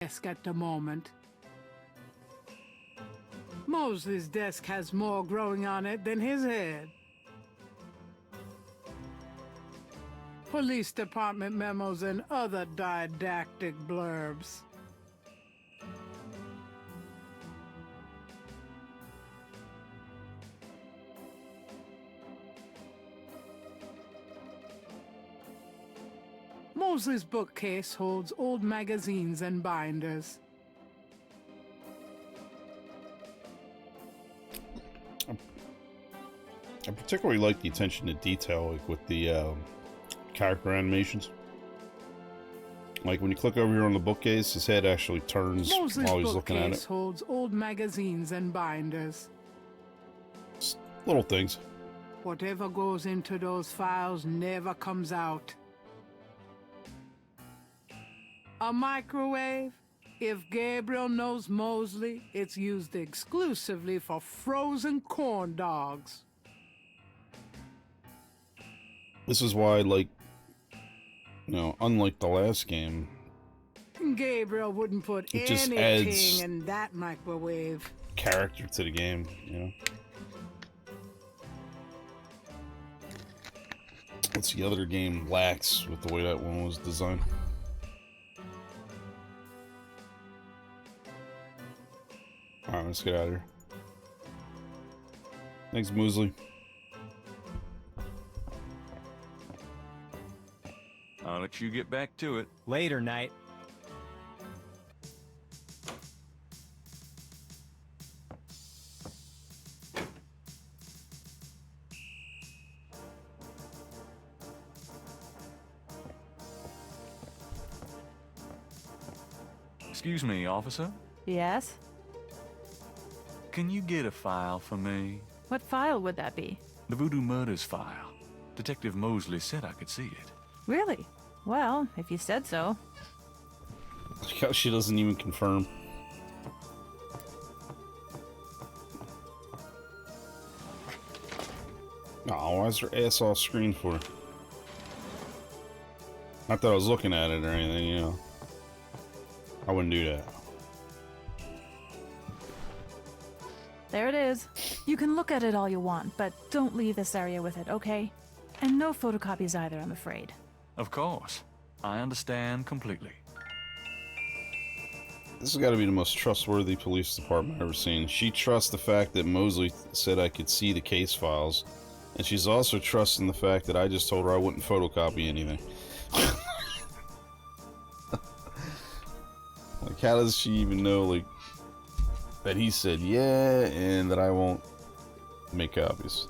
desk at the moment. Mosley's desk has more growing on it than his head. Police department memos and other didactic blurbs. Mosley's bookcase holds old magazines and binders. I particularly like the attention to detail, like with the character animations. Like when you click over here on the bookcase, his head actually turns Mosley's while he's looking at bookcase it. holds old magazines and binders. Just little things. Whatever goes into those files never comes out. A microwave? If Gabriel knows Mosley, it's used exclusively for frozen corn dogs. This is why, like, you know, unlike the last game, Gabriel wouldn't put it just anything adds in that microwave. character to the game, you know. What's the other game lacks with the way that one was designed. Alright, let's get out of here. Thanks, Mosley. I'll let you get back to it. Later, Knight. Excuse me, officer. Yes? Can you get a file for me? What file would that be? The Voodoo Murders file. Detective Mosley said I could see it. Really? Well, if you said so. Like how she doesn't even confirm. Oh, why is her ass off screen for? Not that I was looking at it or anything, you know. I wouldn't do that. There it is. You can look at it all you want, but don't leave this area with it, okay? And no photocopies either, I'm afraid. Of course. I understand completely. This has got to be the most trustworthy police department I've ever seen. She trusts the fact that Mosley said I could see the case files, and she's also trusting the fact that I just told her I wouldn't photocopy anything. Like, how does she even know, like, that he said yeah, and that I won't make copies?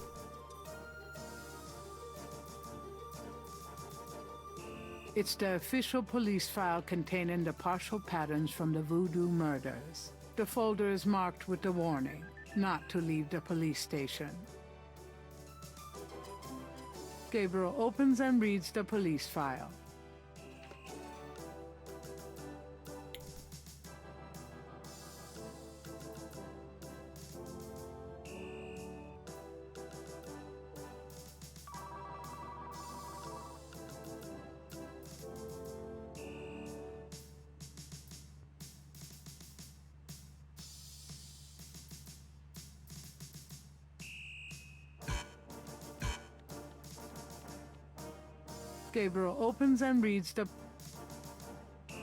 It's the official police file containing the partial patterns from the Voodoo murders. The folder is marked with the warning, not to leave the police station. Gabriel opens and reads the police file. Gabriel opens and reads the... I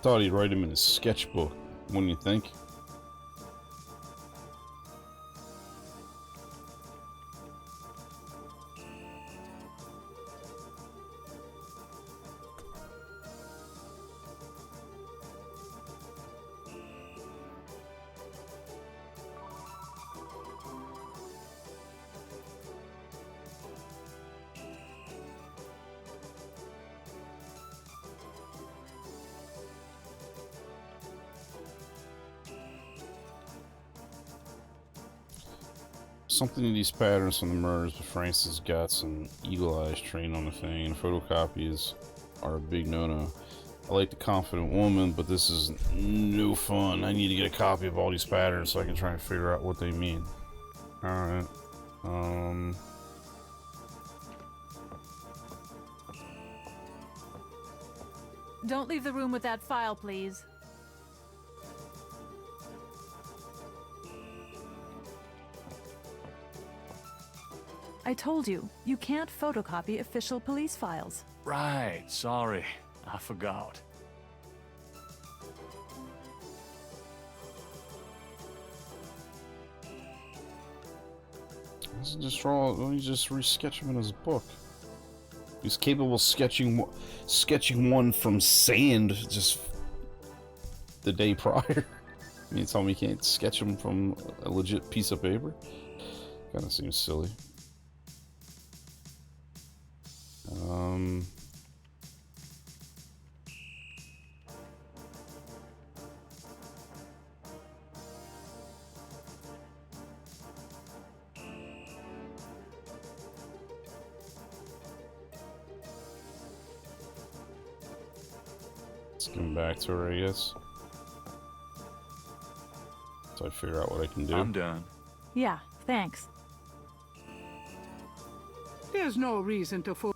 thought he'd write him in his sketchbook, wouldn't you think? Something in these patterns from the murders with Francis got some eagle eyes trained on the thing, and photocopies are a big no-no. I like the confident woman, but this is no fun. I need to get a copy of all these patterns so I can try and figure out what they mean. Alright. Don't leave the room with that file, please. I told you, you can't photocopy official police files. Right, sorry. I forgot. Let me just re-sketch him in his book. He's capable of sketching one from sand just the day prior. You tell me you can't sketch him from a legit piece of paper? Kinda seems silly. Let's get back to her, I guess. So I figure out what I can do. I'm done. Yeah, thanks. There's no reason to fool.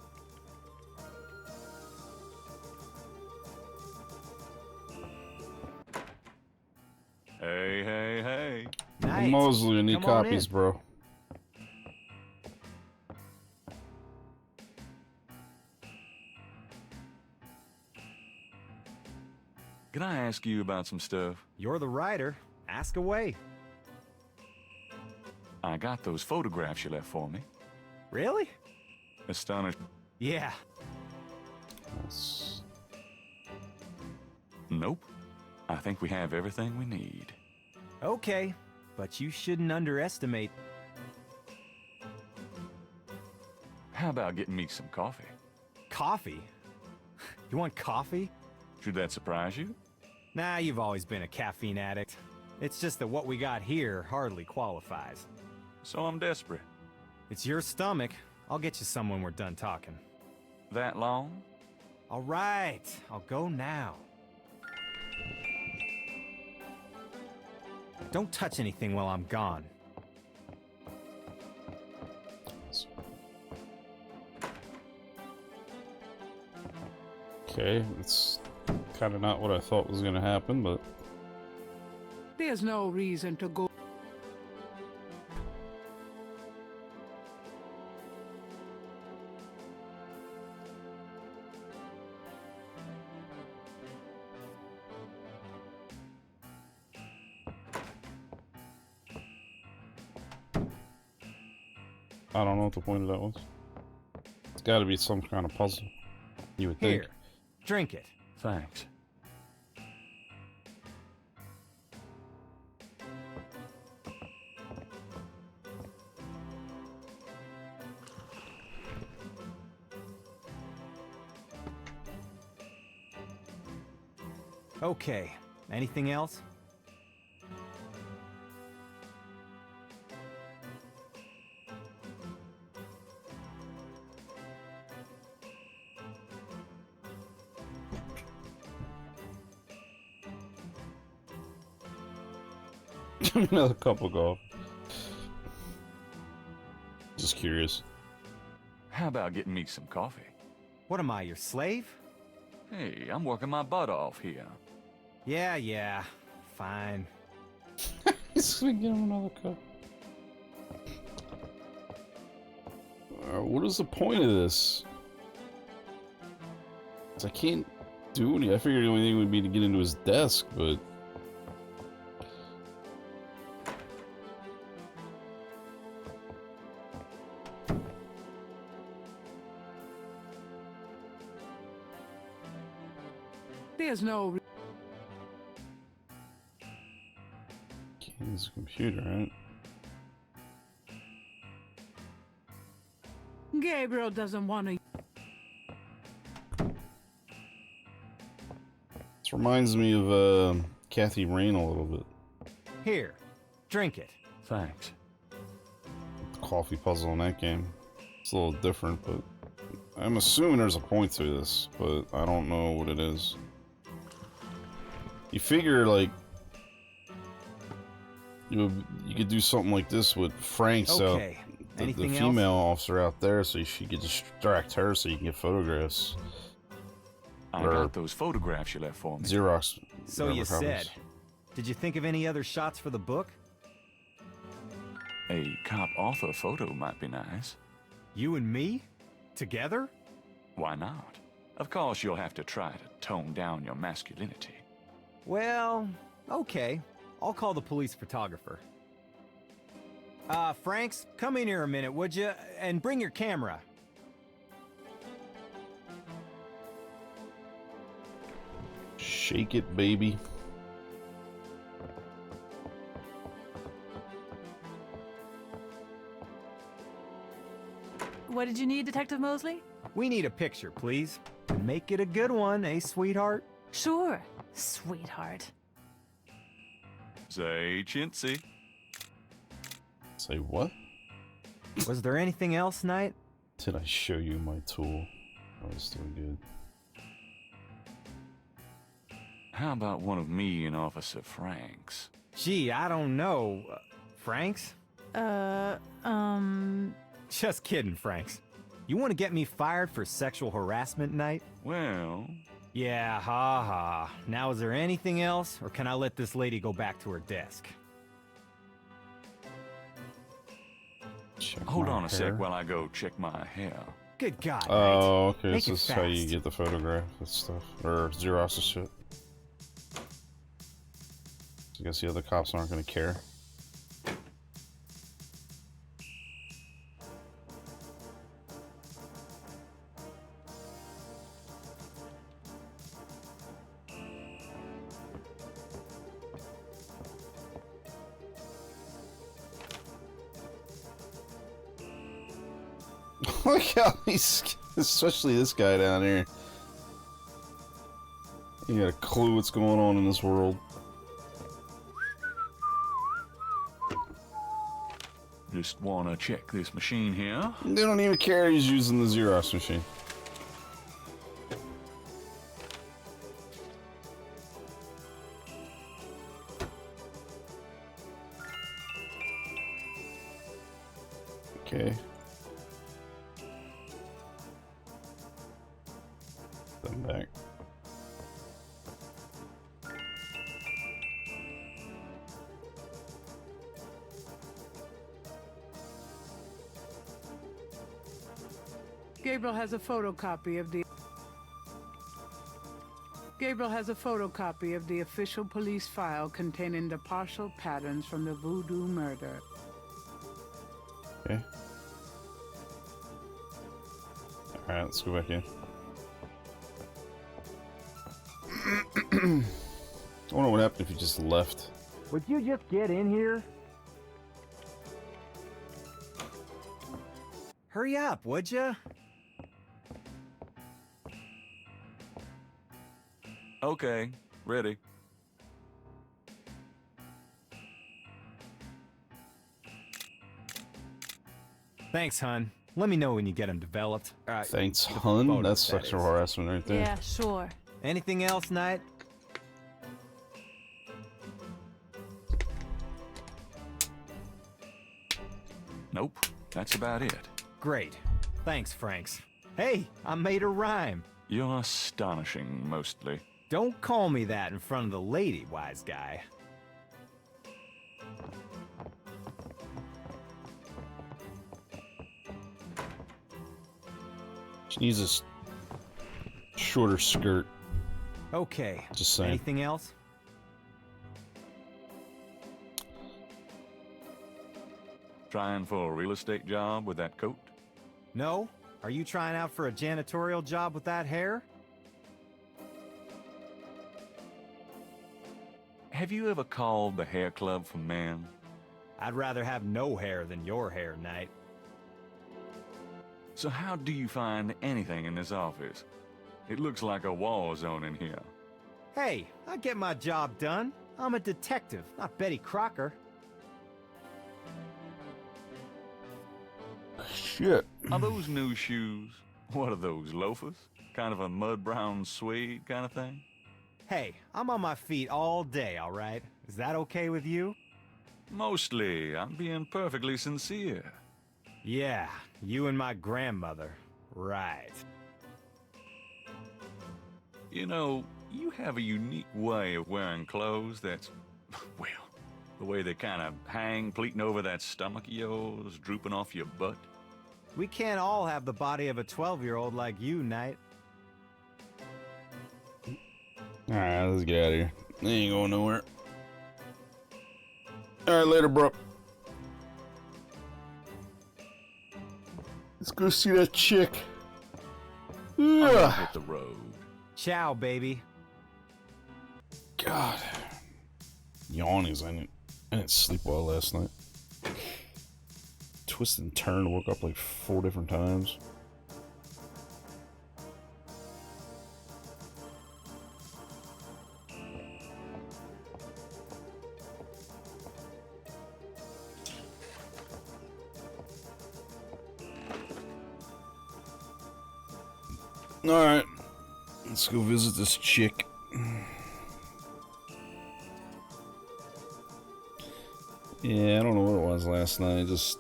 Hey, hey, hey. Knight, Mosley, I need come on copies, in. bro. Can I ask you about some stuff? You're the writer. Ask away. I got those photographs you left for me. Really? Astonished. Yeah. Yes. Nope. I think we have everything we need. Okay, but you shouldn't underestimate. How about getting me some coffee? Coffee? You want coffee? Should that surprise you? Nah, you've always been a caffeine addict. It's just that what we got here hardly qualifies. So I'm desperate. It's your stomach. I'll get you some when we're done talking. That long? All right, I'll go now. Don't touch anything while I'm gone. Okay, it's kind of not what I thought was going to happen, but... There's no reason to go. I don't know what the point of that was. It's got to be some kind of puzzle, you would think. Here, drink it. Thanks. Okay, anything else? Give me another cup of coffee. Just curious. How about getting me some coffee? What am I, your slave? Hey, I'm working my butt off here. Yeah, fine. Just gonna give him another cup. What is the point of this? 'Cause I can't do anything. I figured the only thing would be to get into his desk, but... There's no. Can't use a computer, right? Gabriel doesn't want to. This reminds me of Kathy Rain a little bit. Here, drink it. Thanks. The coffee puzzle in that game. It's a little different, but I'm assuming there's a point to this, but I don't know what it is. You figure, like, you could do something like this with Frank, so Okay, the anything else? female officer out there, so she could distract her so you can get photographs. I got those photographs you left for me. Xerox. So you copies. said. Did you think of any other shots for the book? A cop author photo might be nice. You and me? Together? Why not? Of course, you'll have to try to tone down your masculinity. Well, okay. I'll call the police photographer. Franks, come in here a minute, would you? And bring your camera. Shake it, baby. What did you need, Detective Mosley? We need a picture, please. And make it a good one, eh, sweetheart? Sure, sweetheart. Say, chintzy. Say what? Was there anything else, Knight? Did I show you my tool? I was doing good. How about one of me and Officer Franks? Gee, I don't know. Franks? Just kidding, Franks. You want to get me fired for sexual harassment, Knight? Well, Yeah, ha ha. Now, is there anything else, or can I let this lady go back to her desk? Check hold my on a hair. sec while I go check my hair. Good God, Knight. Oh, okay. Make This it is how you fast. get the photograph and stuff, or Xerox and shit. I guess the other cops aren't gonna care. Look how he's, especially this guy down here. You got a clue what's going on in this world. Just wanna check this machine here. They don't even care he's using the Xerox machine. Okay. Them back. Gabriel has a photocopy of the official police file containing the partial patterns from the Voodoo murder. Okay. Alright, let's go back in. I wonder what happened if you just left. Would you just get in here? Hurry up, would you? Okay, ready. Thanks, hun. Let me know when you get them developed. Thanks, the hun. photos, That's that sexual is. harassment right there. Yeah, sure. Anything else, Knight? Nope, that's about it. Great. Thanks, Franks. Hey, I made a rhyme. You're astonishing, mostly. Don't call me that in front of the lady, wise guy. She needs a shorter skirt. Okay. Just saying. Anything else? Trying for a real estate job with that coat? No? Are you trying out for a janitorial job with that hair? Have you ever called the hair club for men? I'd rather have no hair than your hair, Knight. So how do you find anything in this office? It looks like a war zone in here. Hey, I get my job done. I'm a detective, not Betty Crocker. Shit. Are those new shoes? What are those, loafers? Kind of a mud brown suede kind of thing? Hey, I'm on my feet all day, all right? Is that okay with you? Mostly. I'm being perfectly sincere. Yeah, you and my grandmother. Right. You know, you have a unique way of wearing clothes that's, well, the way they kind of hang, pleating over that stomach of yours, drooping off your butt. We can't all have the body of a 12-year-old like you, Knight. Alright, let's get out of here. They ain't going nowhere. Alright, later, bro. Let's go see that chick. I'm gonna Ugh. hit the road. Ciao, baby. God. Yawnings. I didn't sleep well last night. Twisted and turned, woke up like 4 different times. Alright. Let's go visit this chick. Yeah, I don't know what it was last night. I just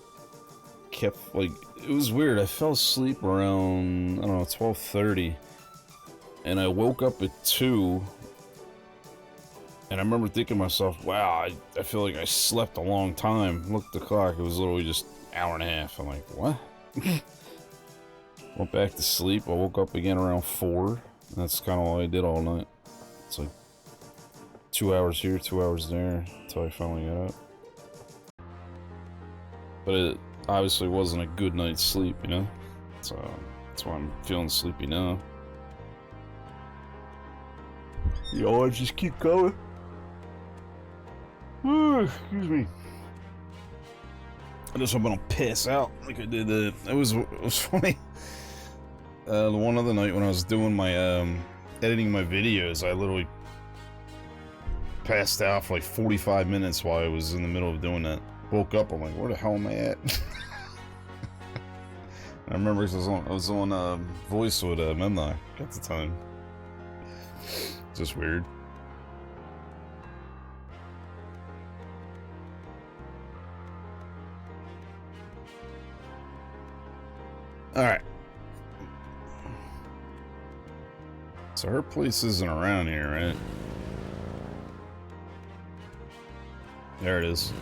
kept, like, it was weird. I fell asleep around, I don't know, 12:30. And I woke up at 2. And I remember thinking to myself, wow, I feel like I slept a long time. Looked at the clock, it was literally just an hour and a half. I'm like, what? Went back to sleep. I woke up again around 4. And that's kind of all I did all night. It's like 2 hours here, 2 hours there, until I finally got up. But it obviously wasn't a good night's sleep, you know? So that's why I'm feeling sleepy now. Yo, I just keep going. Excuse me. I just hope I don't pass out like I did. It was funny. The one other night when I was doing my editing my videos, I literally passed out for like 45 minutes while I was in the middle of doing that. Woke up, I'm like, where the hell am I at? I remember I was on voice with Memnock at the time. Just weird. Alright. So her place isn't around here, right? There it is.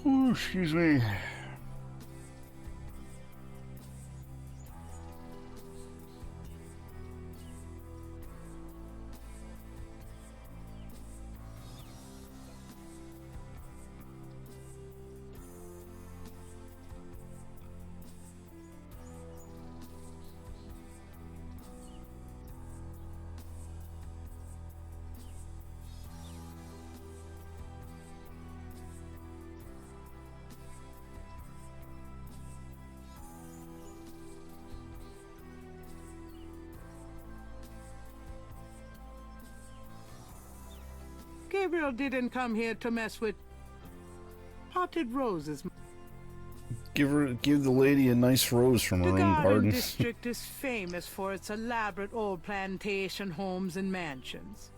Oh, excuse me. Gabriel didn't come here to mess with potted roses. Give the lady a nice rose from her The own Garden garden. District is famous for its elaborate old plantation homes and mansions.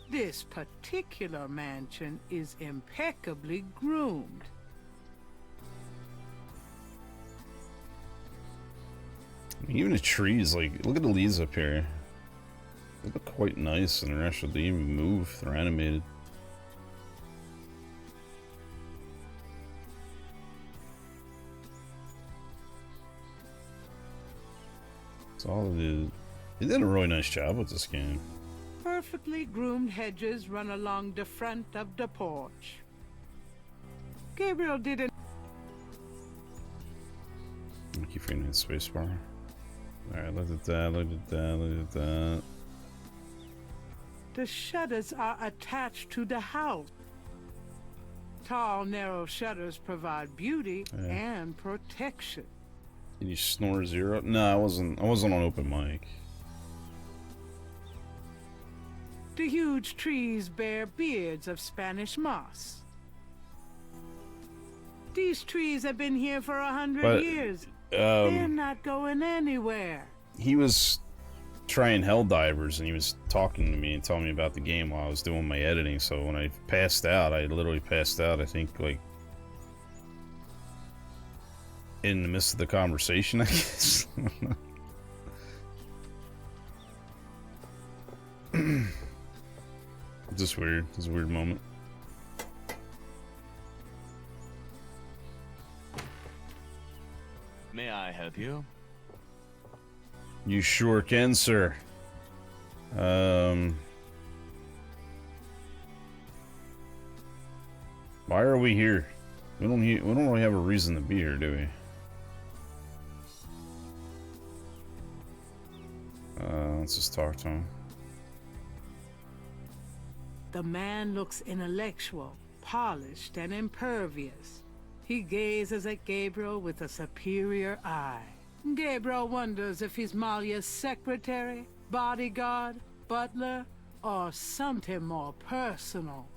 This particular mansion is impeccably groomed. Even the trees, like, look at the leaves up here. They look quite nice, and they're actually, they even move. They're animated. It's all it is. They did a really nice job with this game. Perfectly groomed hedges run along the front of the porch. Gabriel didn't... I keep forgetting the spacebar. Alright, look at that, look at that, look at that. The shutters are attached to the house. Tall, narrow shutters provide beauty and protection. Did you snore 0? No, I wasn't on open mic. The huge trees bear beards of Spanish moss. These trees have been here for 100 years. They're not going anywhere. He was trying Helldivers, and he was talking to me and telling me about the game while I was doing my editing. So when I passed out, I literally passed out, I think, like, in the midst of the conversation, I guess. Just weird. It's a weird moment. May I help you? You sure can, sir. Why are we here? We don't really have a reason to be here, do we? Let's just talk to him. The man looks intellectual, polished, and impervious. He gazes at Gabriel with a superior eye. Gabriel wonders if he's Malia's secretary, bodyguard, butler, or something more personal.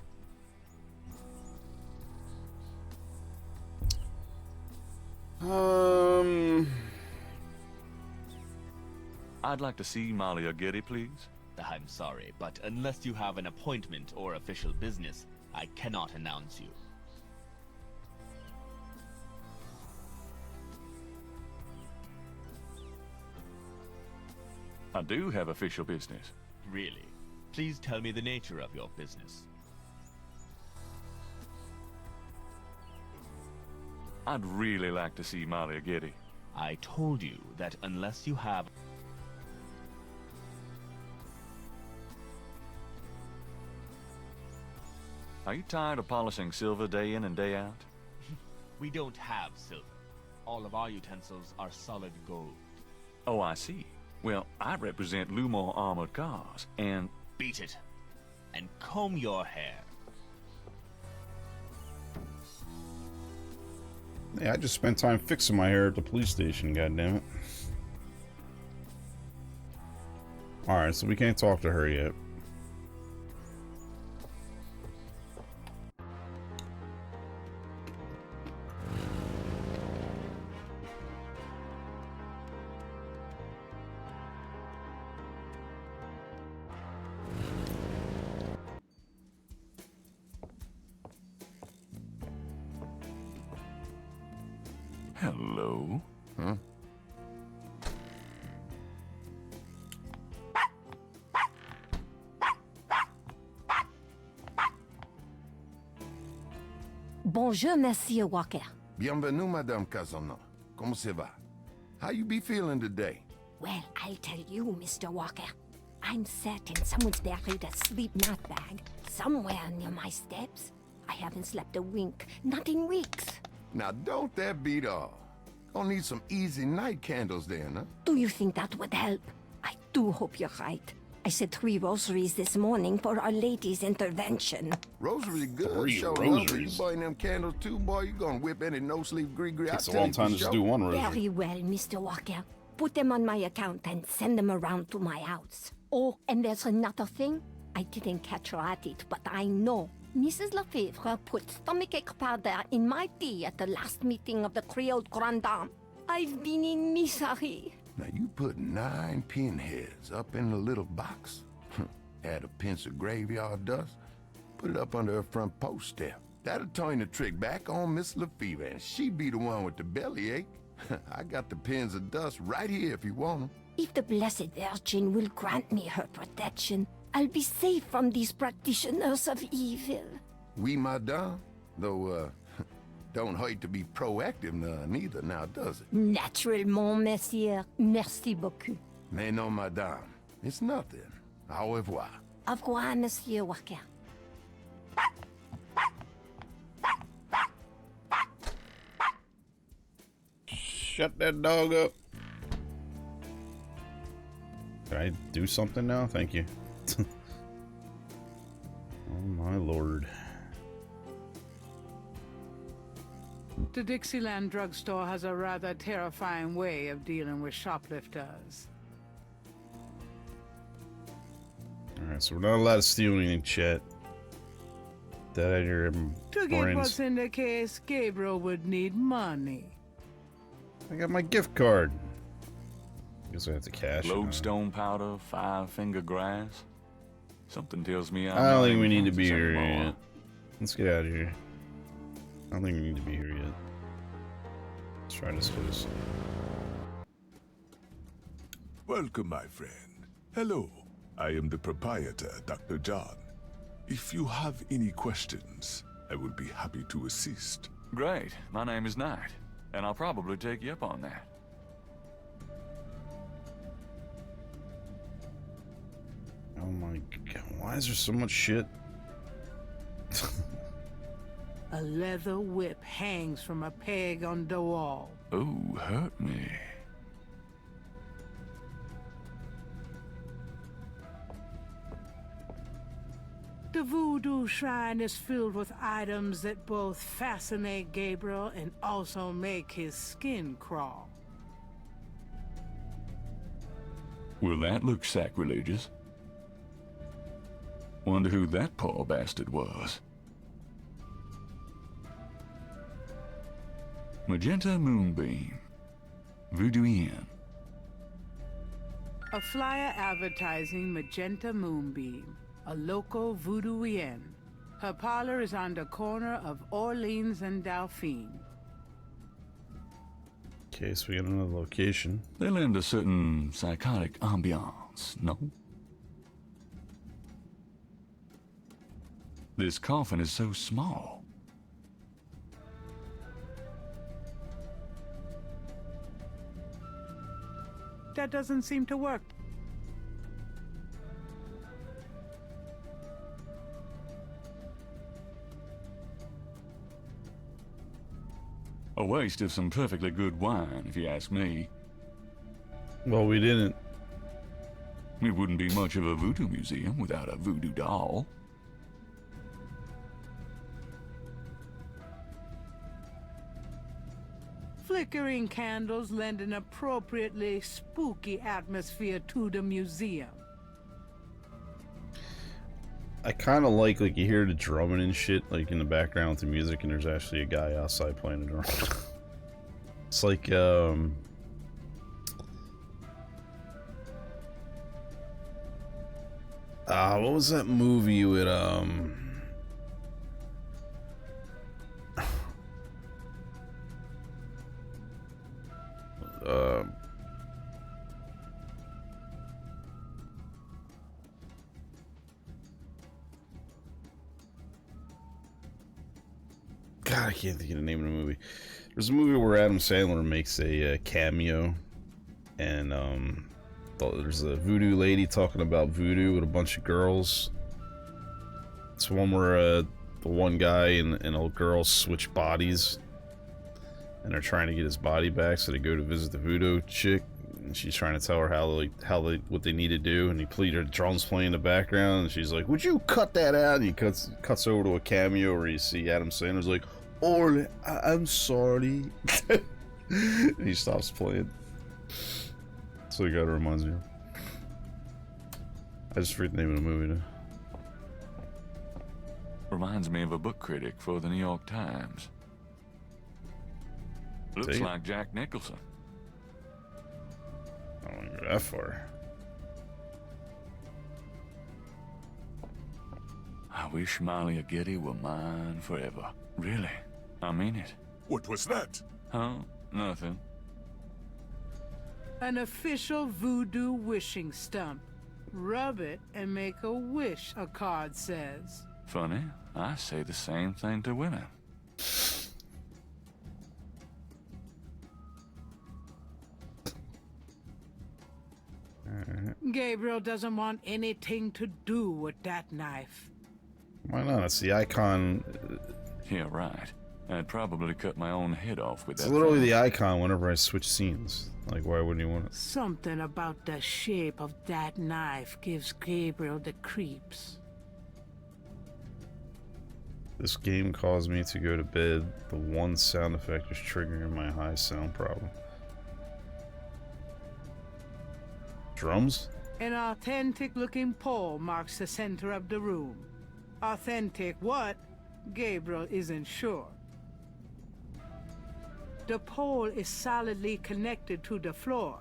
I'd like to see Malia Gedde, please. I'm sorry, but unless you have an appointment or official business, I cannot announce you. I do have official business. Really? Please tell me the nature of your business. I'd really like to see Malia Gedde. I told you that unless you have... Are you tired of polishing silver day in and day out? We don't have silver. All of our utensils are solid gold. Oh, I see. Well, I represent Lumor Armored Cars, and... Beat it. And comb your hair. Yeah, I just spent time fixing my hair at the police station, goddammit. Alright, so we can't talk to her yet. Hello? Huh? Bonjour, Monsieur Walker. Bienvenue, Madame Casano. Comment ça va? How you be feeling today? Well, I'll tell you, Mr. Walker. I'm certain someone's buried a sleep mat bag somewhere near my steps. I haven't slept a wink, not in weeks. Now, don't that beat all? Gonna need some easy night candles then, huh? Do you think that would help? I do hope you're right. I said 3 rosaries this morning for Our Lady's intervention. Rosary good. 3 Show rosaries? You buying them candles too, boy? You gonna whip any no-sleep gree-gree out Takes a long time to just do one rosary. Very well, Mr. Walker. Put them on my account and send them around to my house. Oh, and there's another thing. I didn't catch her at it, but I know. Mrs. Lefebvre put stomachache powder in my tea at the last meeting of the Creole Grand Dame. I've been in misery. Now, you put 9 pinheads up in the little box. Add a pinch of graveyard dust. Put it up under her front post step. That'll turn the trick back on Miss Lefebvre, and she'd be the one with the bellyache. I got the pins of dust right here if you want them. If the Blessed Virgin will grant me her protection, I'll be safe from these practitioners of evil. Oui, madame. Though, don't hurt to be proactive neither now, does it? Naturellement, monsieur. Merci beaucoup. Mais non, madame. It's nothing. Au revoir. Au revoir, Monsieur Walker. Shut that dog up. Can I do something now? Thank you. Oh my lord. The Dixieland drugstore has a rather terrifying way of dealing with shoplifters. Alright, so we're not allowed to steal anything, chat. That out of your To get brains. what's in the case, Gabriel would need money. I got my gift card. Guess I have to cash it. Lodestone powder, 5-finger grass. Something tells me I don't think we need to be here here yet. Let's get out of here. I don't think we need to be here yet. Let's try this place. Welcome, my friend. Hello. I am the proprietor, Dr. John. If you have any questions, I will be happy to assist. Great. My name is Knight, and I'll probably take you up on that. Oh my god, why is there so much shit? A leather whip hangs from a peg on the wall. Oh, hurt me. The Voodoo Shrine is filled with items that both fascinate Gabriel and also make his skin crawl. Well, that looks sacrilegious. Wonder who that poor bastard was. Magenta Moonbeam. Voodoo Inn. A flyer advertising Magenta Moonbeam, a local Voodoo Inn. Her parlor is on the corner of Orleans and Dauphine. Okay, so we got another location. They lend a certain psychotic ambiance, no? This coffin is so small. That doesn't seem to work. A waste of some perfectly good wine, if you ask me. Well, we didn't. It wouldn't be much of a voodoo museum without a voodoo doll. Flickering candles lend an appropriately spooky atmosphere to the museum. I kind of like you hear the drumming and shit, like in the background with the music, and there's actually a guy outside playing the drum. It's like, what was that movie with, God, I can't think of the name of the movie. There's a movie where Adam Sandler makes a cameo, and there's a voodoo lady talking about voodoo with a bunch of girls. It's one where the one guy and a girl switch bodies, and they're trying to get his body back, so they go to visit the voodoo chick, and she's trying to tell her what they need to do, and he played her drums playing in the background, and she's like, "Would you cut that out?" And he cuts over to a cameo where you see Adam Sandler's like, "Oh, I'm sorry," and he stops playing. So it kind of reminds me. I just forget the name of the movie now. Reminds me of a book critic for the New York Times. Looks like Jack Nicholson. I don't want to go that far. I wish Malia Gedde were mine forever. Really, I mean it. What was that? Huh? Nothing. An official voodoo wishing stump. Rub it and make a wish, a card says. Funny, I say the same thing to women. Gabriel doesn't want anything to do with that knife. Why not? It's the icon. Yeah, right. I'd probably cut my own head off with that. It's literally thing. the icon whenever I switch scenes. Like, why wouldn't you want it? Something about the shape of that knife gives Gabriel the creeps. This game caused me to go to bed. The one sound effect is triggering my high sound problem. Drums? An authentic-looking pole marks the center of the room. Authentic what? Gabriel isn't sure. The pole is solidly connected to the floor.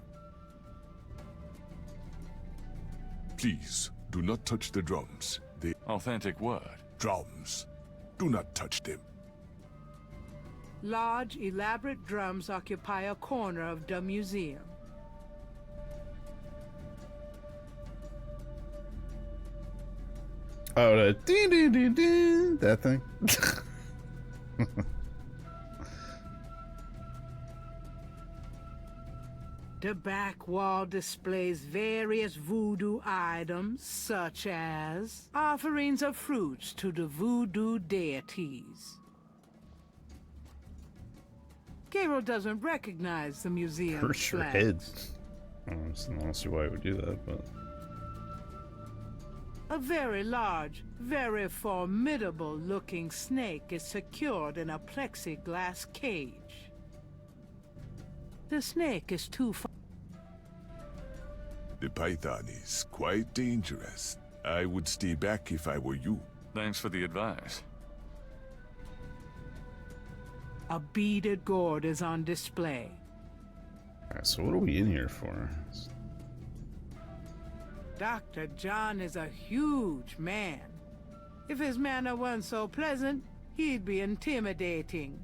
Please, do not touch the drums. The Authentic what? drums. Do not touch them. Large, elaborate drums occupy a corner of the museum. Oh, that ding ding ding ding, that thing. The back wall displays various voodoo items, such as offerings of fruits to the voodoo deities. Gabriel doesn't recognize the museum's Hurts your flags. head. I don't see why it would do that, but... A very large, very formidable-looking snake is secured in a plexiglass cage. The snake is too far. The python is quite dangerous. I would stay back if I were you. Thanks for the advice. A beaded gourd is on display. Alright, so what are we in here for? Dr. John is a huge man. If his manner weren't so pleasant, he'd be intimidating.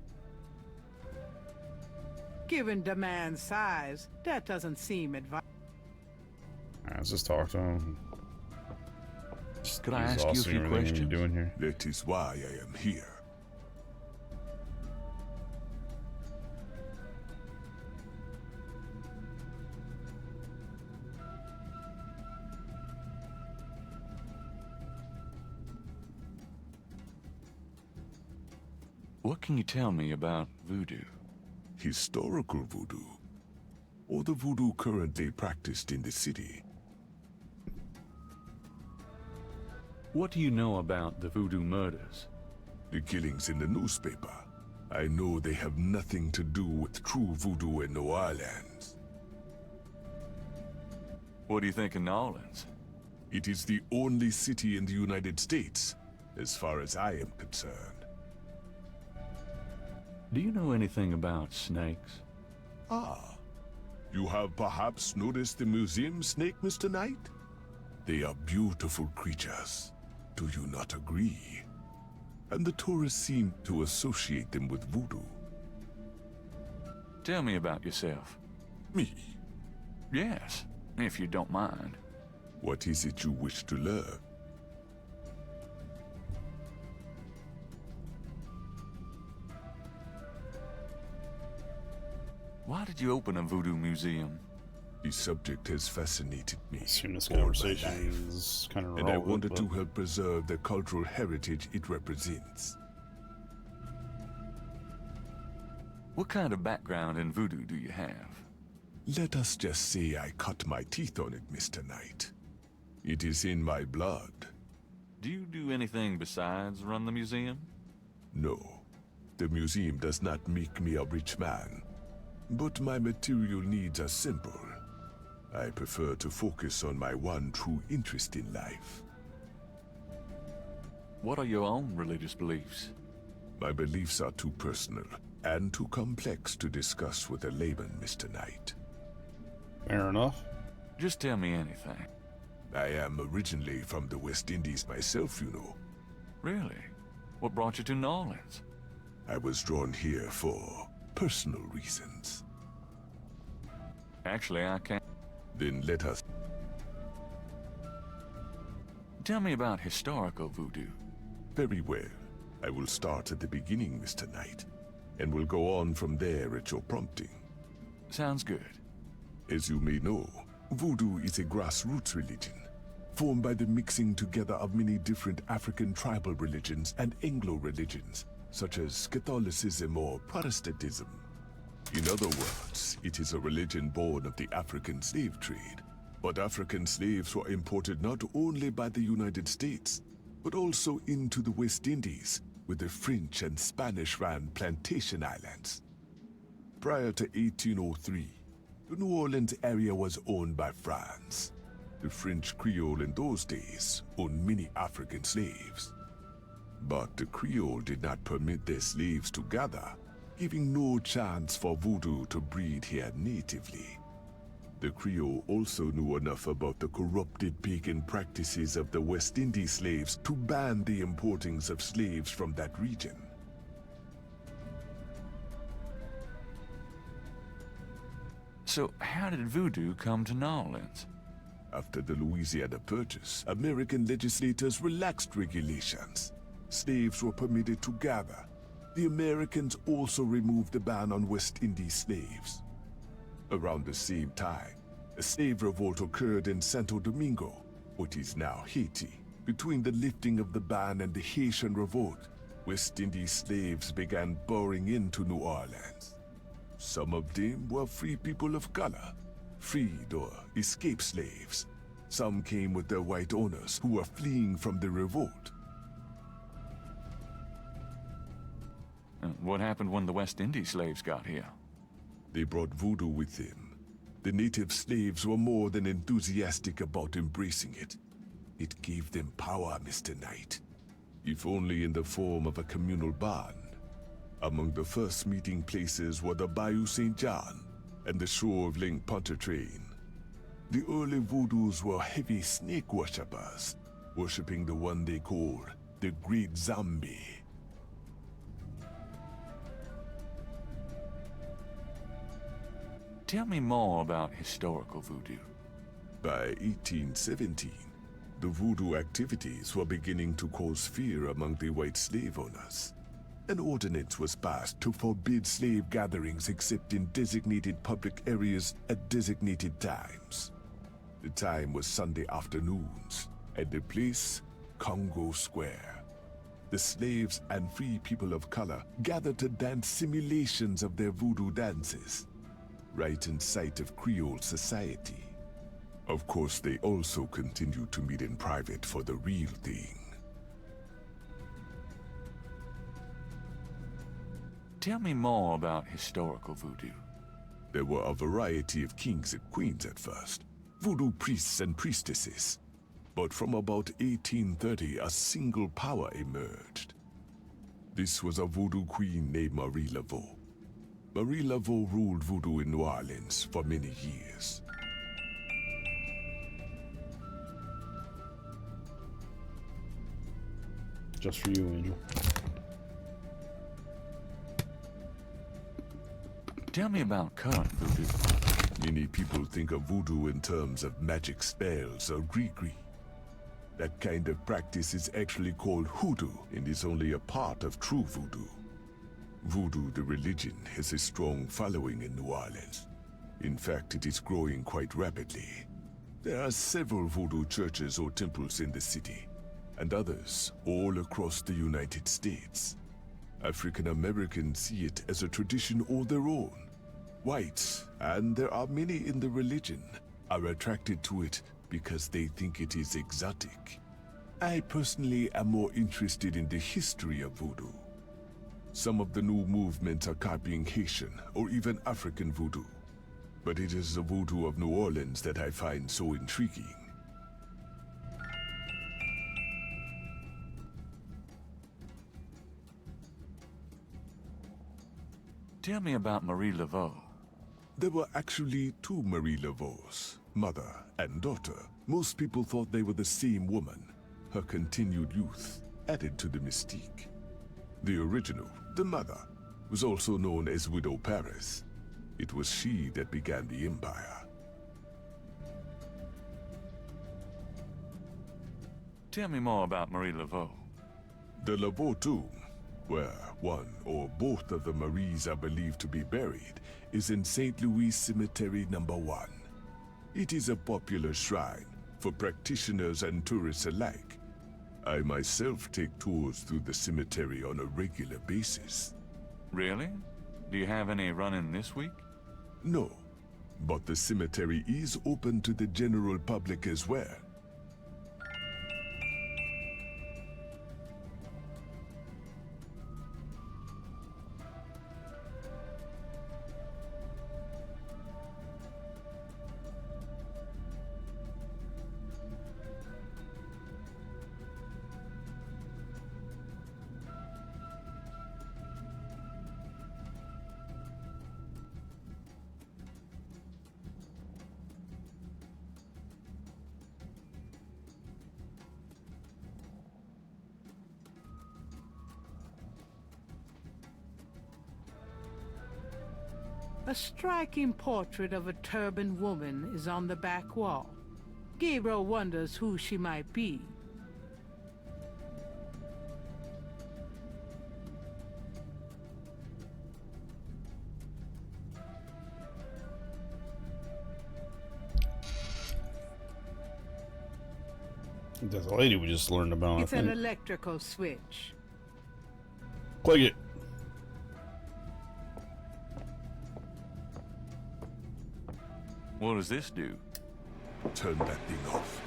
Given the man's size, that doesn't seem advisable. Alright, let's just talk to him. Could I ask you a few questions? You're doing here? That is why I am here. What can you tell me about voodoo? Historical voodoo, or the voodoo currently practiced in the city. What do you know about the voodoo murders? The killings in the newspaper. I know they have nothing to do with true voodoo in New Orleans. What do you think of New Orleans? It is the only city in the United States, as far as I am concerned. Do you know anything about snakes? Ah, you have perhaps noticed the museum snake, Mr. Knight? They are beautiful creatures. Do you not agree? And the tourists seem to associate them with voodoo. Tell me about yourself. Me? Yes, if you don't mind. What is it you wish to learn? Why did you open a voodoo museum? The subject has fascinated me. I assume this all my conversation life, is kind of and I relevant, wanted but... to help preserve the cultural heritage it represents. What kind of background in voodoo do you have? Let us just say I cut my teeth on it, Mr. Knight. It is in my blood. Do you do anything besides run the museum? No, the museum does not make me a rich man. But my material needs are simple. I prefer to focus on my one true interest in life. What are your own religious beliefs? My beliefs are too personal and too complex to discuss with a layman, Mr. Knight. Fair enough. Just tell me anything. I am originally from the West Indies myself, you know. Really? What brought you to New Orleans? I was drawn here for personal reasons. Actually, I can't. Then let us... Tell me about historical voodoo. Very well. I will start at the beginning, Mr. Knight, and will go on from there at your prompting. Sounds good. As you may know, voodoo is a grassroots religion, formed by the mixing together of many different African tribal religions and Anglo religions, such as Catholicism or Protestantism. In other words, it is a religion born of the African slave trade. But African slaves were imported not only by the United States, but also into the West Indies, where the French and Spanish ran plantation islands. Prior to 1803, the New Orleans area was owned by France. The French Creole in those days owned many African slaves. But the Creole did not permit their slaves to gather, giving no chance for voodoo to breed here natively. The Creole also knew enough about the corrupted pagan practices of the West Indies slaves to ban the importings of slaves from that region. So how did voodoo come to New Orleans? After the Louisiana Purchase, American legislators relaxed regulations. Slaves were permitted to gather. The Americans also removed the ban on West Indies slaves. Around the same time, a slave revolt occurred in Santo Domingo, what is now Haiti. Between the lifting of the ban and the Haitian Revolt, West Indies slaves began pouring into New Orleans. Some of them were free people of color, freed or escaped slaves. Some came with their white owners who were fleeing from the revolt. What happened when the West Indies slaves got here? They brought voodoo with them. The native slaves were more than enthusiastic about embracing it. It gave them power, Mr. Knight, if only in the form of a communal bond. Among the first meeting places were the Bayou St. John and the shore of Lake Pontchartrain. The early voodoos were heavy snake worshippers, worshipping the one they called the Great Zombie. Tell me more about historical voodoo. By 1817, the voodoo activities were beginning to cause fear among the white slave owners. An ordinance was passed to forbid slave gatherings except in designated public areas at designated times. The time was Sunday afternoons, and the place, Congo Square. The slaves and free people of color gathered to dance simulations of their voodoo dances, right in sight of Creole society. Of course, they also continued to meet in private for the real thing. Tell me more about historical voodoo. There were a variety of kings and queens at first, voodoo priests and priestesses. But from about 1830, a single power emerged. This was a voodoo queen named Marie Laveau. Marie Laveau ruled voodoo in New Orleans for many years. Just for you, Angel. Tell me about current voodoo. Many people think of voodoo in terms of magic spells or gree-gree. That kind of practice is actually called hoodoo and is only a part of true voodoo. Voodoo, the religion, has a strong following in New Orleans. In fact, it is growing quite rapidly. There are several voodoo churches or temples in the city, and others all across the United States. African Americans see it as a tradition all their own. Whites, and there are many in the religion, are attracted to it because they think it is exotic. I personally am more interested in the history of voodoo. Some of the new movements are copying Haitian or even African voodoo, but it is the voodoo of New Orleans that I find so intriguing. Tell me about Marie Laveau. There were actually two Marie Laveaux, mother and daughter. Most people thought they were the same woman. Her continued youth added to the mystique. The original, the mother, was also known as Widow Paris. It was she that began the empire. Tell me more about Marie Laveau. The Laveau tomb, where one or both of the Maries are believed to be buried, is in St. Louis Cemetery No. 1. It is a popular shrine for practitioners and tourists alike. I myself take tours through the cemetery on a regular basis. Really? Do you have any running this week? No, but the cemetery is open to the general public as well. A striking portrait of a turbaned woman is on the back wall. Gabriel wonders who she might be. There's a lady we just learned about. It's an electrical switch. Click it. What does this do? Turn that thing off.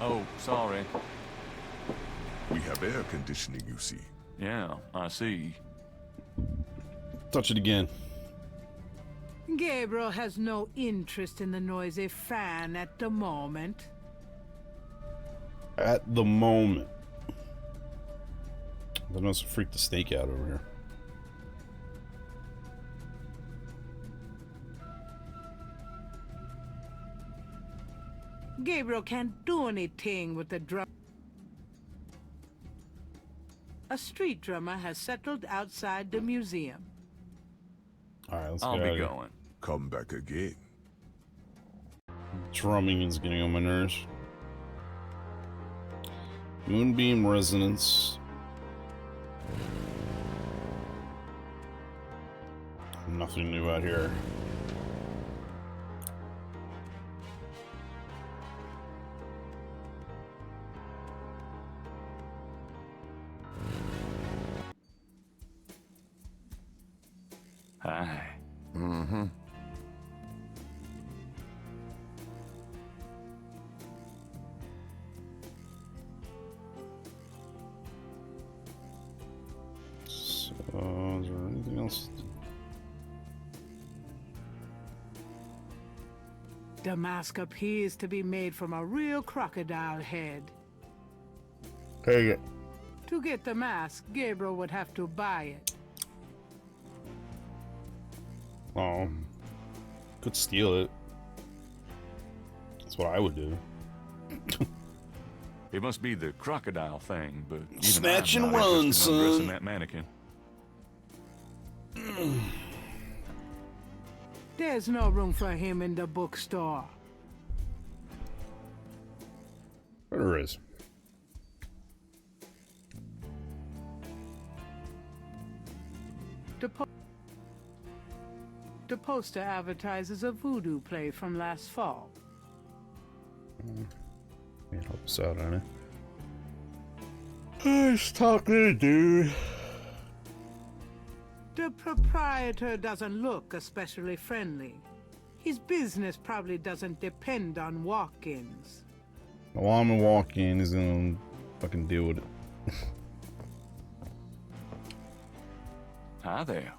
Oh, sorry. We have air conditioning, you see. Yeah, I see. Touch it again. Gabriel has no interest in the noisy fan at the moment. At the moment. That must freak the snake out over here. Gabriel can't do anything with the drum. A street drummer has settled outside the museum. Alright, let's I'll go. be going. Come back again. Drumming is getting on my nerves. Moonbeam resonance. Nothing new out here. Hi. Mm-hmm. So, is there anything else? The mask appears to be made from a real crocodile head. Take it. To get the mask, Gabriel would have to buy it. Oh. Could steal it. That's what I would do. It must be the crocodile thing, but even Snatch I'm and not run, interested in undressing son. that mannequin. There's no room for him in the bookstore. There is. The poster advertises a voodoo play from last fall. Can't help us out, honey. Nice talking, dude. The proprietor doesn't look especially friendly. His business probably doesn't depend on walk-ins. Well, I'm gonna walk in. He's gonna fucking deal with it. Hi there.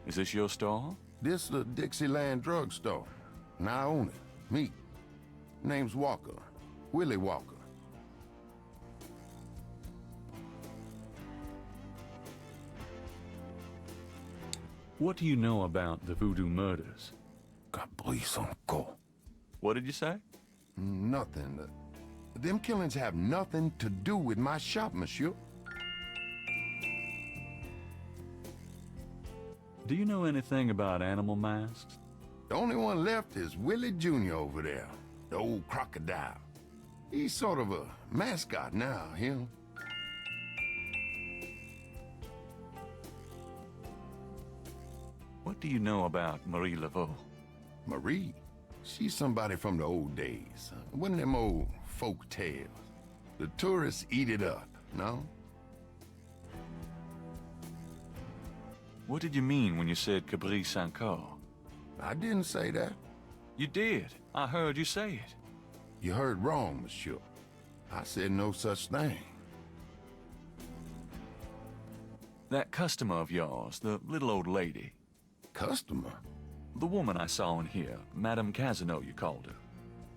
Is this your store? This is the Dixieland drugstore, and I own it. Me. Name's Walker. Willie Walker. What do you know about the voodoo murders? What did you say? Nothing. Them killings have nothing to do with my shop, monsieur. Do you know anything about animal masks? The only one left is Willie Jr. over there, the old crocodile. He's sort of a mascot now, him. What do you know about Marie Laveau? Marie? She's somebody from the old days. One of them old folk tales. The tourists eat it up, no? What did you mean when you said Caprice Saint-Car? I didn't say that. You did. I heard you say it. You heard wrong, monsieur. I said no such thing. That customer of yours, the little old lady. Customer? The woman I saw in here, Madame Casino, you called her.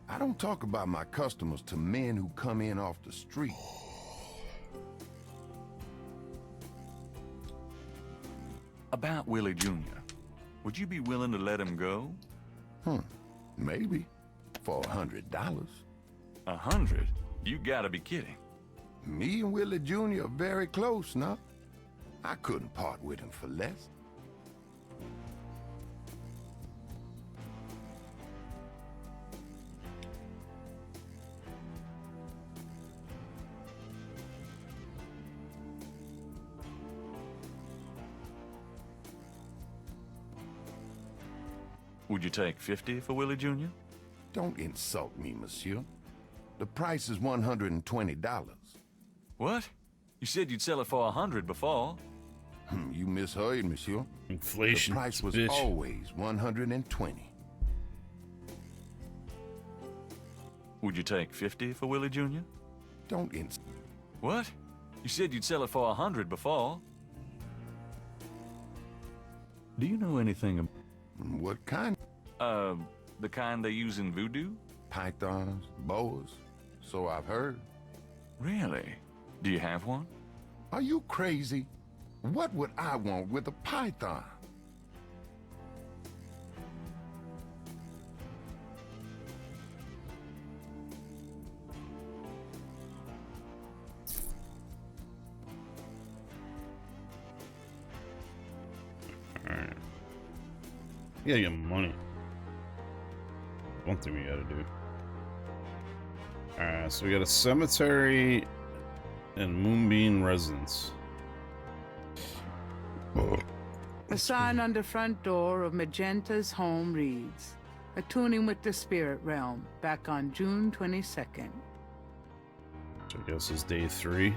I don't talk about my customers to men who come in off the street. About Willie Jr. Would you be willing to let him go? Maybe. For $100. 100? You gotta be kidding. Me and Willie Jr. are very close now. I couldn't part with him for less. Would you take 50 for Willie Jr.? Don't insult me, monsieur. The price is $120. What? You said you'd sell it for 100 before. You misheard, monsieur. Inflation. The price was bitch. always 120. Would you take 50 for Willie Jr.? Don't insult. What? You said you'd sell it for 100 before. Do you know anything What kind? the kind they use in voodoo? Pythons, boas. So I've heard. Really? Do you have one? Are you crazy? What would I want with a python? Alright. We gotta get money. One thing we gotta do. Alright, so we got a cemetery and Moonbeam Residence. A sign on the front door of Magenta's home reads, "Attuning with the spirit realm, back on June 22nd. So I guess it's day 3.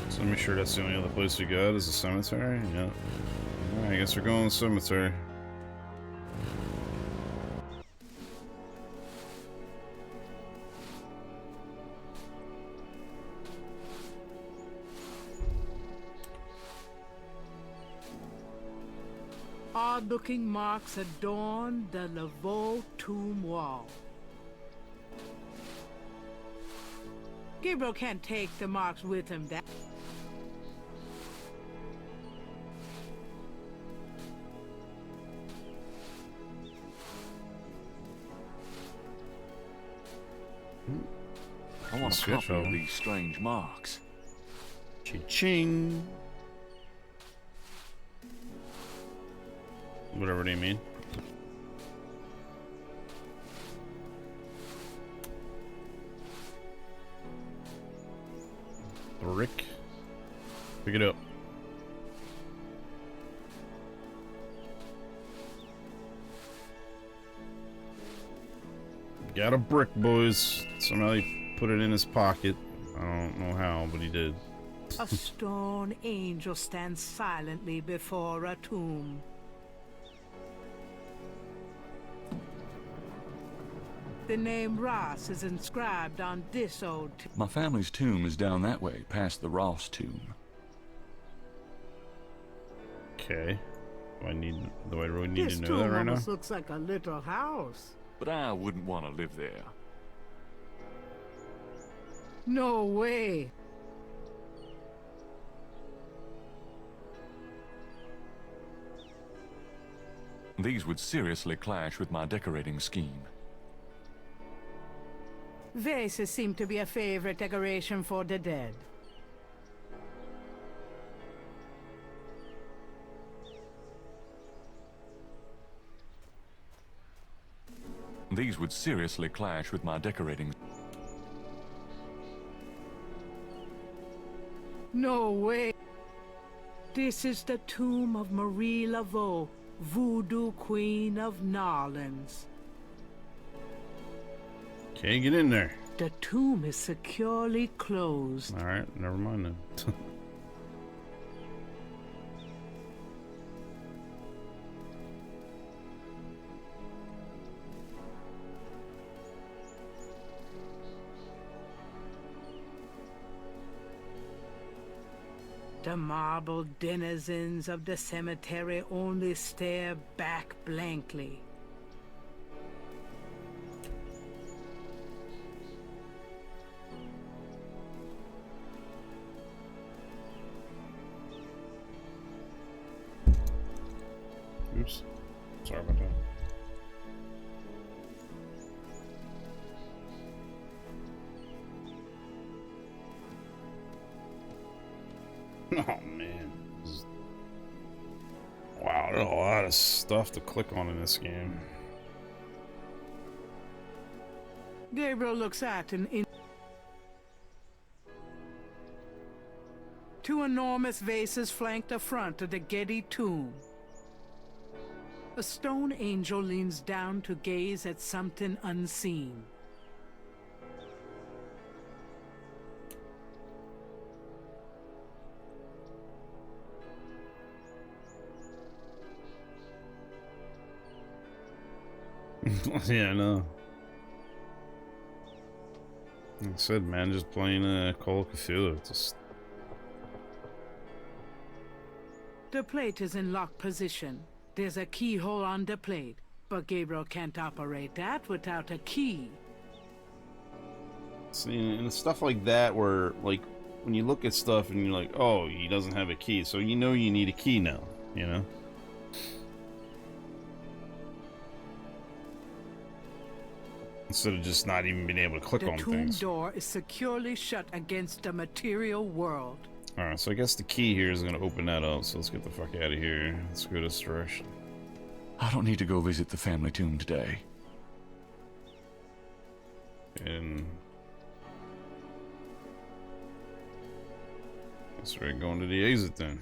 So let me sure that's the only other place we got is a cemetery. Yeah. Alright, I guess we're going to the cemetery. Odd-looking marks adorn the Laveau tomb wall. Gabriel can't take the marks with him. I want a Switch copy of over. these strange marks. Cha-ching. Whatever they mean. Brick. Pick it up. Got a brick, boys. Somehow he put it in his pocket. I don't know how, but he did. A stone angel stands silently before a tomb. The name Ross is inscribed on this old tomb. My family's tomb is down that way, past the Ross tomb. Okay. Do I really need This to know tomb that right now? almost looks like a little house. But I wouldn't want to live there. No way. These would seriously clash with my decorating scheme. Vases seem to be a favorite decoration for the dead. These would seriously clash with my decorating. No way. This is the tomb of Marie Laveau, Voodoo Queen of Narlands. Okay, get in there. The tomb is securely closed. Alright, never mind then. The marble denizens of the cemetery only stare back blankly. Oops. Sorry about that. Oh man. Wow, there's a lot of stuff to click on in this game. Gabriel looks at an Two enormous vases flank the front of the Gedde tomb. A stone angel leans down to gaze at something unseen. Yeah, I know. Like I said, man, just playing Call of Cthulhu. Just... The plate is in locked position. There's a keyhole on the plate, but Gabriel can't operate that without a key. See, and stuff like that where, like, when you look at stuff and you're like, oh, he doesn't have a key, so you know you need a key now, you know? Instead of just not even being able to click on things. The tomb door is securely shut against the material world. Alright, so I guess the key here is going to open that up, so let's get the fuck out of here. Let's go this direction. I don't need to go visit the family tomb today. And... guess we're going to the exit then.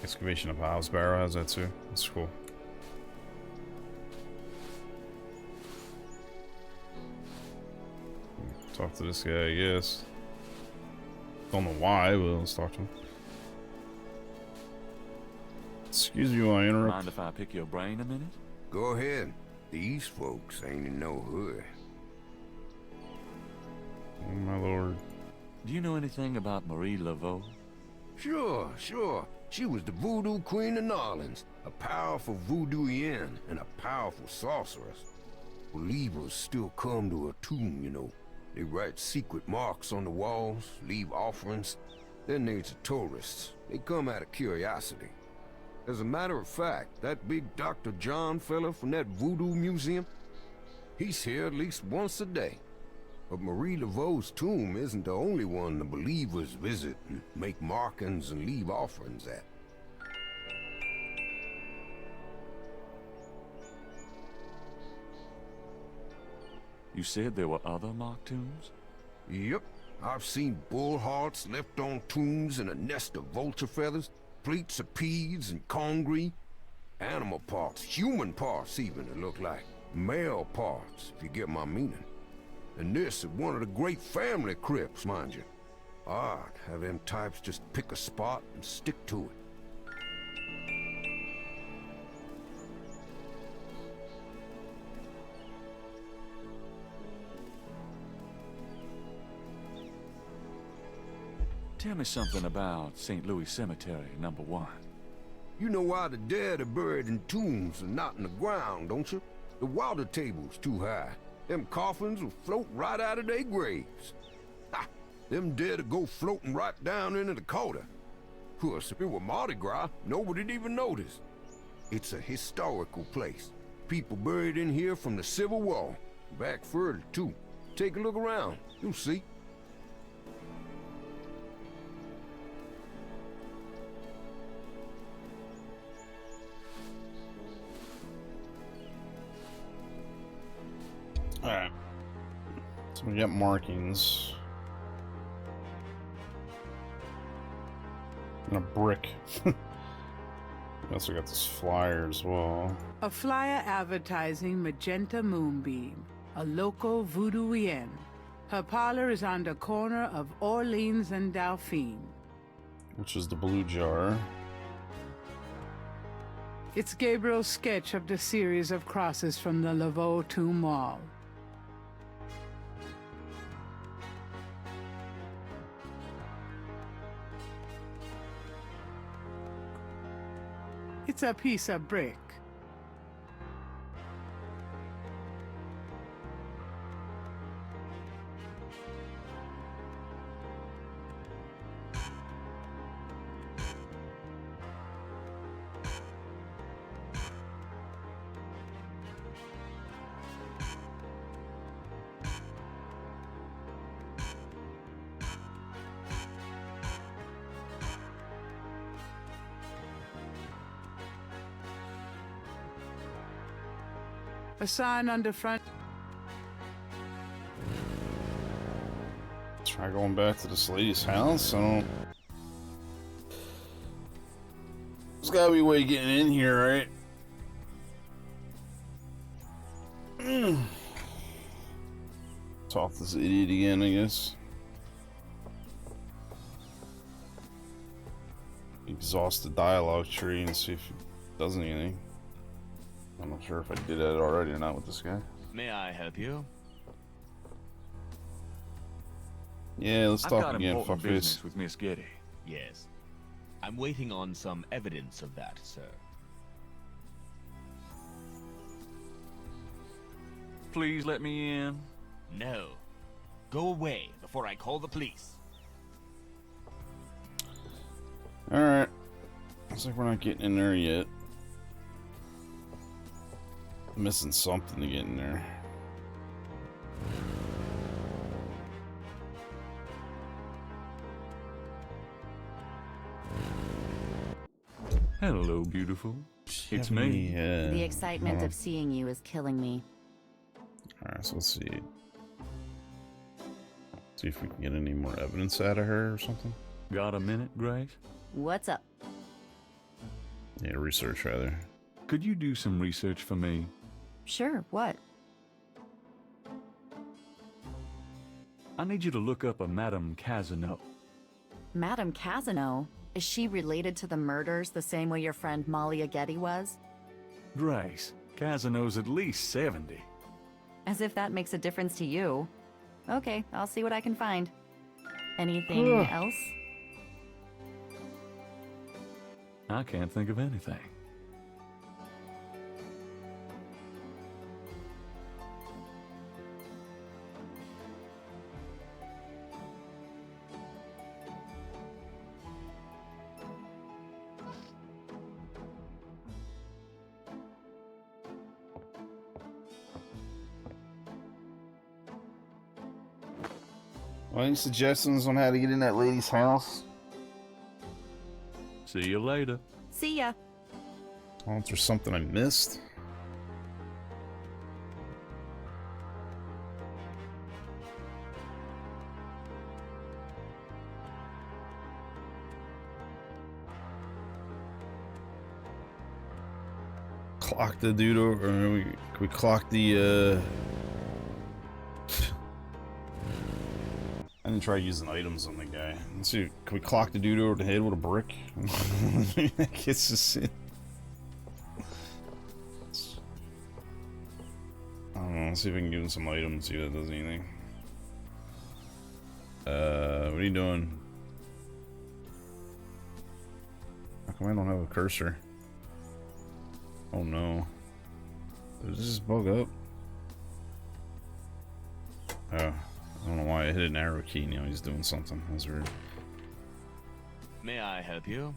Excavation of house barrow has that too. That's cool. Talk to this guy, I guess. Don't know why, but let's talk to him. Excuse me while I interrupt. Mind if I pick your brain a minute? Go ahead. These folks ain't in no hurry. Oh my lord. Do you know anything about Marie Laveau? Sure. She was the voodoo queen of New Orleans, a powerful voodooian and a powerful sorceress. Believers still come to her tomb, you know. They write secret marks on the walls, leave offerings. Then there's the tourists. They come out of curiosity. As a matter of fact, that big Dr. John fella from that Voodoo Museum, he's here at least once a day. But Marie Laveau's tomb isn't the only one the believers visit and make markings and leave offerings at. You said there were other mock tombs? Yep. I've seen bull hearts left on tombs and a nest of vulture feathers, plates of peas and congreve, animal parts, human parts even, it look like. Male parts, if you get my meaning. And this is one of the great family crypts, mind you. Odd how them types just pick a spot and stick to it. Tell me something about St. Louis Cemetery, number 1. You know why the dead are buried in tombs and not in the ground, don't you? The water table's too high. Them coffins will float right out of their graves. Ha! Them dead will go floating right down into the Cont. Of course, if it were Mardi Gras, nobody'd even notice. It's a historical place. People buried in here from the Civil War. Back further, too. Take a look around. You'll see. Alright. So we got markings. And a brick. We also got this flyer as well. A flyer advertising Magenta Moonbeam, a local voodooienne. Her parlor is on the corner of Orleans and Dauphine. Which is the blue jar. It's Gabriel's sketch of the series of crosses from the Laveau tomb wall. It's a piece of brick. A sign on the front. Try going back to this lady's house. I don't. There's gotta be a way of getting in here, right? Talk to this idiot again, I guess. Exhaust the dialogue tree and see if it does anything. I'm not sure if I did that already or not with this guy. May I help you? Yeah, let's I've talk got again, important fuckface. business with Miss Gedde. Yes. I'm waiting on some evidence of that, sir. Please let me in. No. Go away before I call the police. Alright. Looks like we're not getting in there yet. Missing something to get in there. Hello, beautiful. It's me. The excitement of seeing you is killing me. Alright, so let's see. See if we can get any more evidence out of her or something. Got a minute, Grace? What's up? Yeah, research rather. Could you do some research for me? Sure, what? I need you to look up a Madame Casino. Madame Casino? Is she related to the murders the same way your friend Malia Gedde was? Grace, Casino's at least 70. As if that makes a difference to you. Okay, I'll see what I can find. Anything else? I can't think of anything. Well, any suggestions on how to get in that lady's house? See you later. See ya. Oh, is there something I missed? Clock the dude over, or we clock the, I didn't try using items on the guy. Let's see, can we clock the dude over the head with a brick? That gets us in. I don't know, let's see if we can give him some items, see if that does anything. What are you doing? How come I don't have a cursor? Oh no. Did this just bug up? Oh, I don't know why I hit an arrow key, now he's doing something. That's weird. May I help you?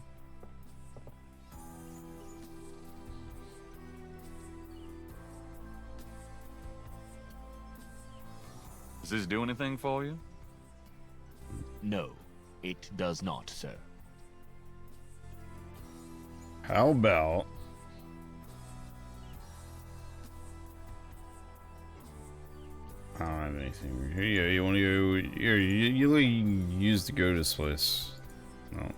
Does this do anything for you? No, it does not, sir. How about... I don't have anything. Here, you want to go? Here, you use to go to this place. No.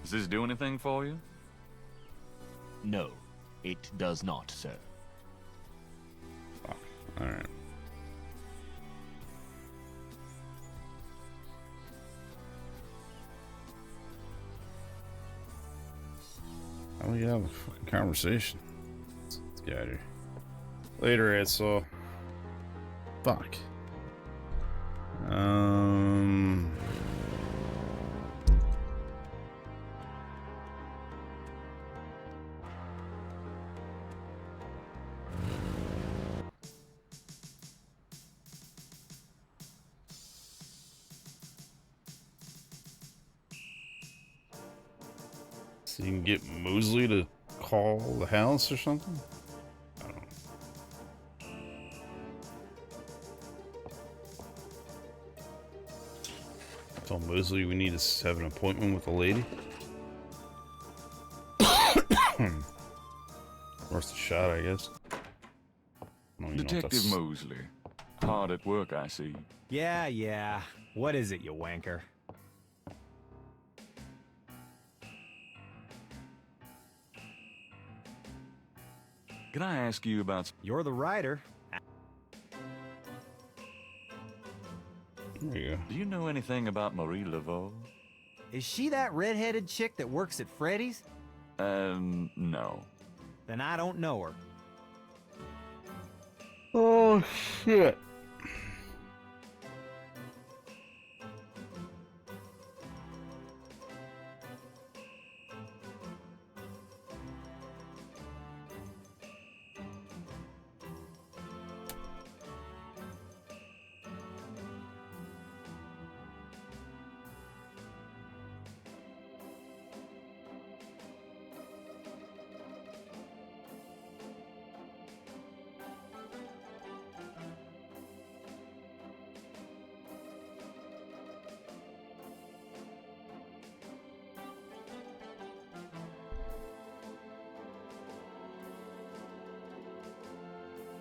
Does this do anything for you? No, it does not, sir. Fuck. Alright. How do we have a fucking conversation? Let's get out of here. Later, Edsel. Fuck. So you can get Mosley to call the house or something? I don't know. Tell Mosley we need to have an appointment with a lady. Worth a shot, I guess. don't even know what Detective that's... Mosley. Hard at work, I see. Yeah. What is it, you wanker? Can I ask you about... You're the writer. There you go. Do you know anything about Marie Laveau? Is she that red-headed chick that works at Freddy's? No. Then I don't know her. Oh, shit.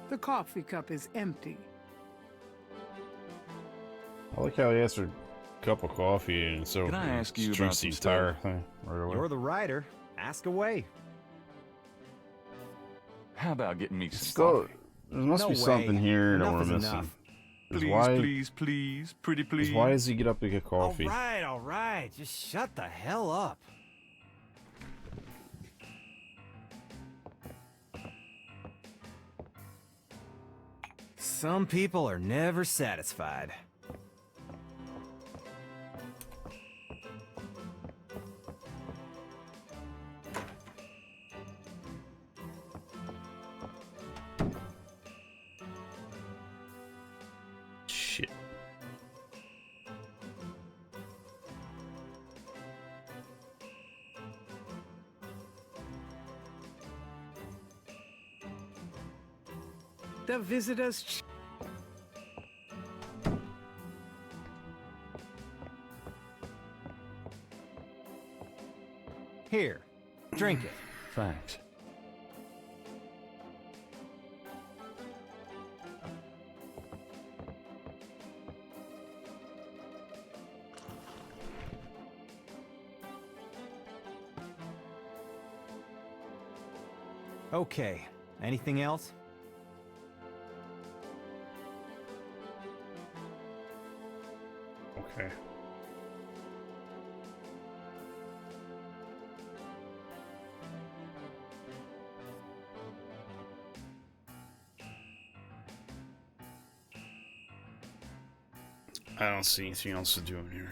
The coffee cup is empty. I like how he asked for a cup of coffee and so Can I ask you drinks about the some entire stuff? thing right away. You're the writer. Ask away. How about getting me some Still, coffee? there must No be something way. here that Enough we're is missing. enough. 'Cause Please, pretty please. Why does he get up to get coffee? All right. Just shut the hell up. Some people are never satisfied. Shit. The visitors. Here, drink it. Thanks. Okay. Anything else? Okay. I don't see anything else to do in here.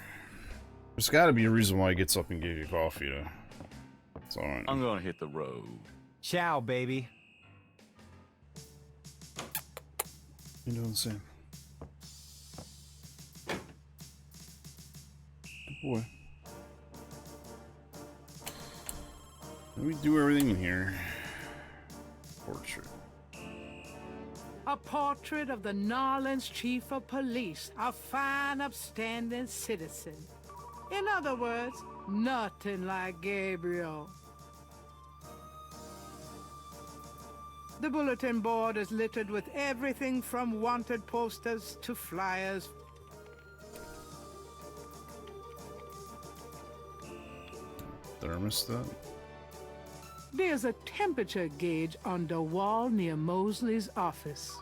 There's got to be a reason why he gets up and gives you coffee, though. That's all I know. I'm gonna hit the road. Ciao, baby. You doing the same? Good boy. Let me do everything in here. Portrait. A portrait of the Narlands chief of police, a fine, upstanding citizen. In other words, nothing like Gabriel. The bulletin board is littered with everything from wanted posters to flyers. Thermostat. There's a temperature gauge on the wall near Mosley's office.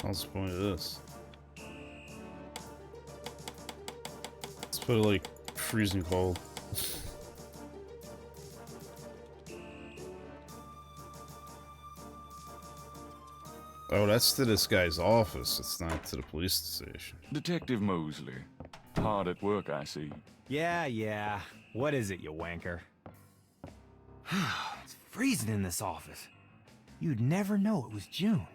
What's the point of this? Let's put it like freezing cold. Oh, that's to this guy's office. It's not to the police station. Detective Mosley. Hard at work, I see. Yeah. What is it, you wanker? It's freezing in this office. You'd never know it was June.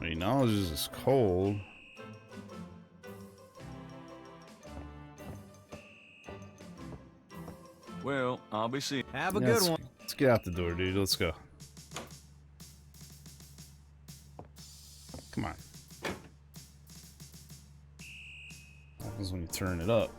He acknowledges it's cold. Well, I'll be seeing. Have a Yeah, good let's, one. let's get out the door, dude. Let's go. Come on. What happens when you turn it up?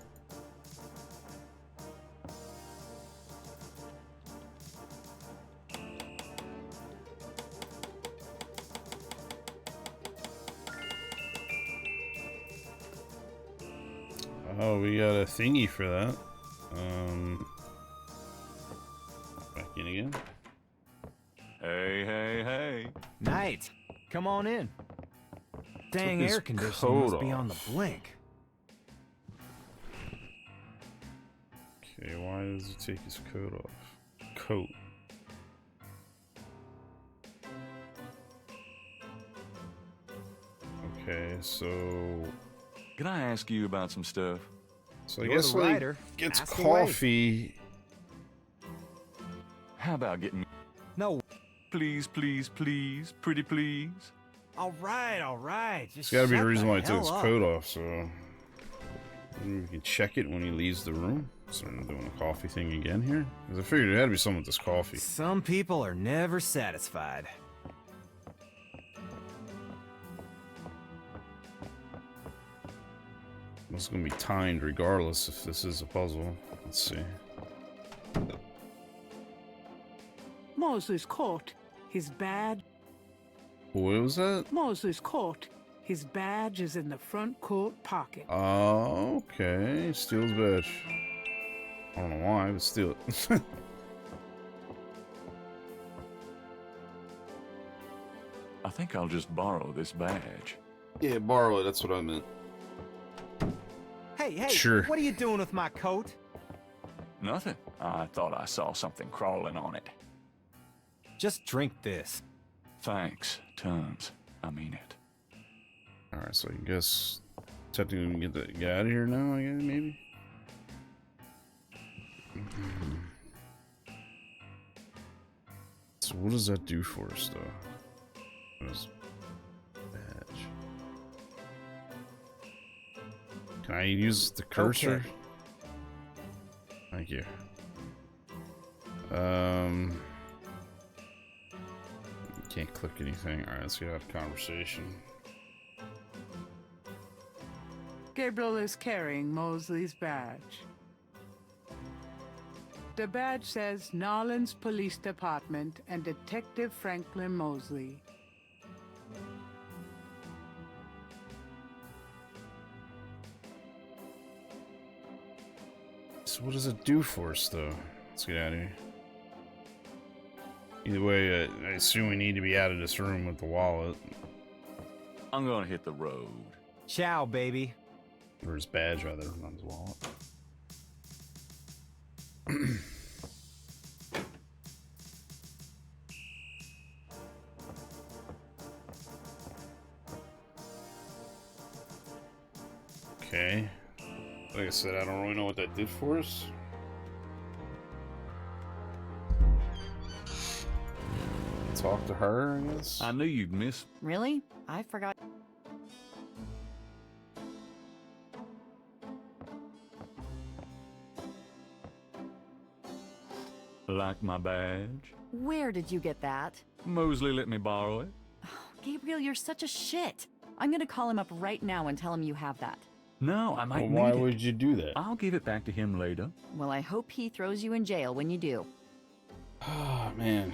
Oh, we got a thingy for that. Back in again. Hey, hey, hey. Knight, come on in. Dang, his air conditioning coat must be on the off. blink. Okay, why does he take his coat off? Coat. Okay, so Can I ask you about some stuff? I You're guess the like writer. gets Ask away. coffee. How about getting me? No. Please, please, please, pretty please. All right. Just There's gotta be a shut reason the why he took his hell up. coat off, so maybe we can check it when he leaves the room. Starting doing the coffee thing again here. Because I figured it had to be something with this coffee. Some people are never satisfied. It's gonna be timed regardless if this is a puzzle. Let's see. Mosley's coat. His badge. What was that? Mosley's coat. His badge is in the front coat pocket. Oh, okay. Steal his badge. I don't know why, but steal it. I think I'll just borrow this badge. Yeah, borrow it. That's what I meant. Hey, Sure. what are you doing with my coat? Nothing. I thought I saw something crawling on it. Just drink this. Thanks, tons. I mean it. Alright, so I guess technically we can get out of here now, I guess, maybe? So what does that do for us, though? What is badge? Can I use the cursor? Okay. Thank you. Can't click anything. Alright, let's get out of conversation. Gabriel is carrying Mosley's badge. The badge says Nolans Police Department and Detective Franklin Mosley. So what does it do for us, though? Let's get out of here. Either way, I assume we need to be out of this room with the wallet. I'm gonna hit the road. Ciao, baby. Or his badge, rather, not his wallet. Okay. Like I said, I don't really know what that did for us. Talk to her, I guess. I knew you'd miss. Really? I forgot. Like my badge? Where did you get that? Mosley let me borrow it. Gabriel, you're such a shit. I'm gonna call him up right now and tell him you have that. No, I Well, might why need it. would you do that? I'll give it back to him later. Well, I hope he throws you in jail when you do. Oh, man.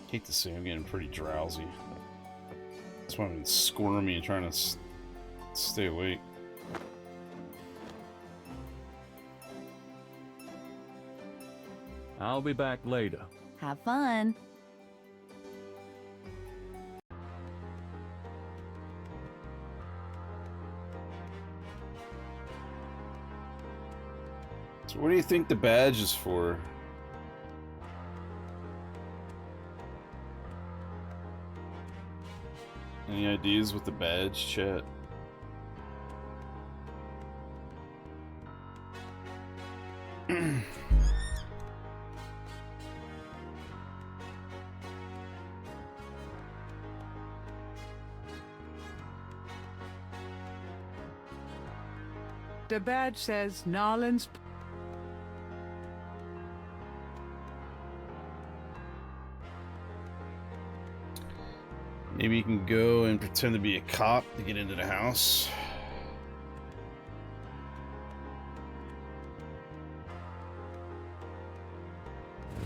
Hate to say I'm getting pretty drowsy. That's why I've been squirmy and trying to stay awake. I'll be back later. Have fun. So what do you think the badge is for? Any ideas with the badge, chat? The badge says Nolans. Maybe you can go and pretend to be a cop to get into the house.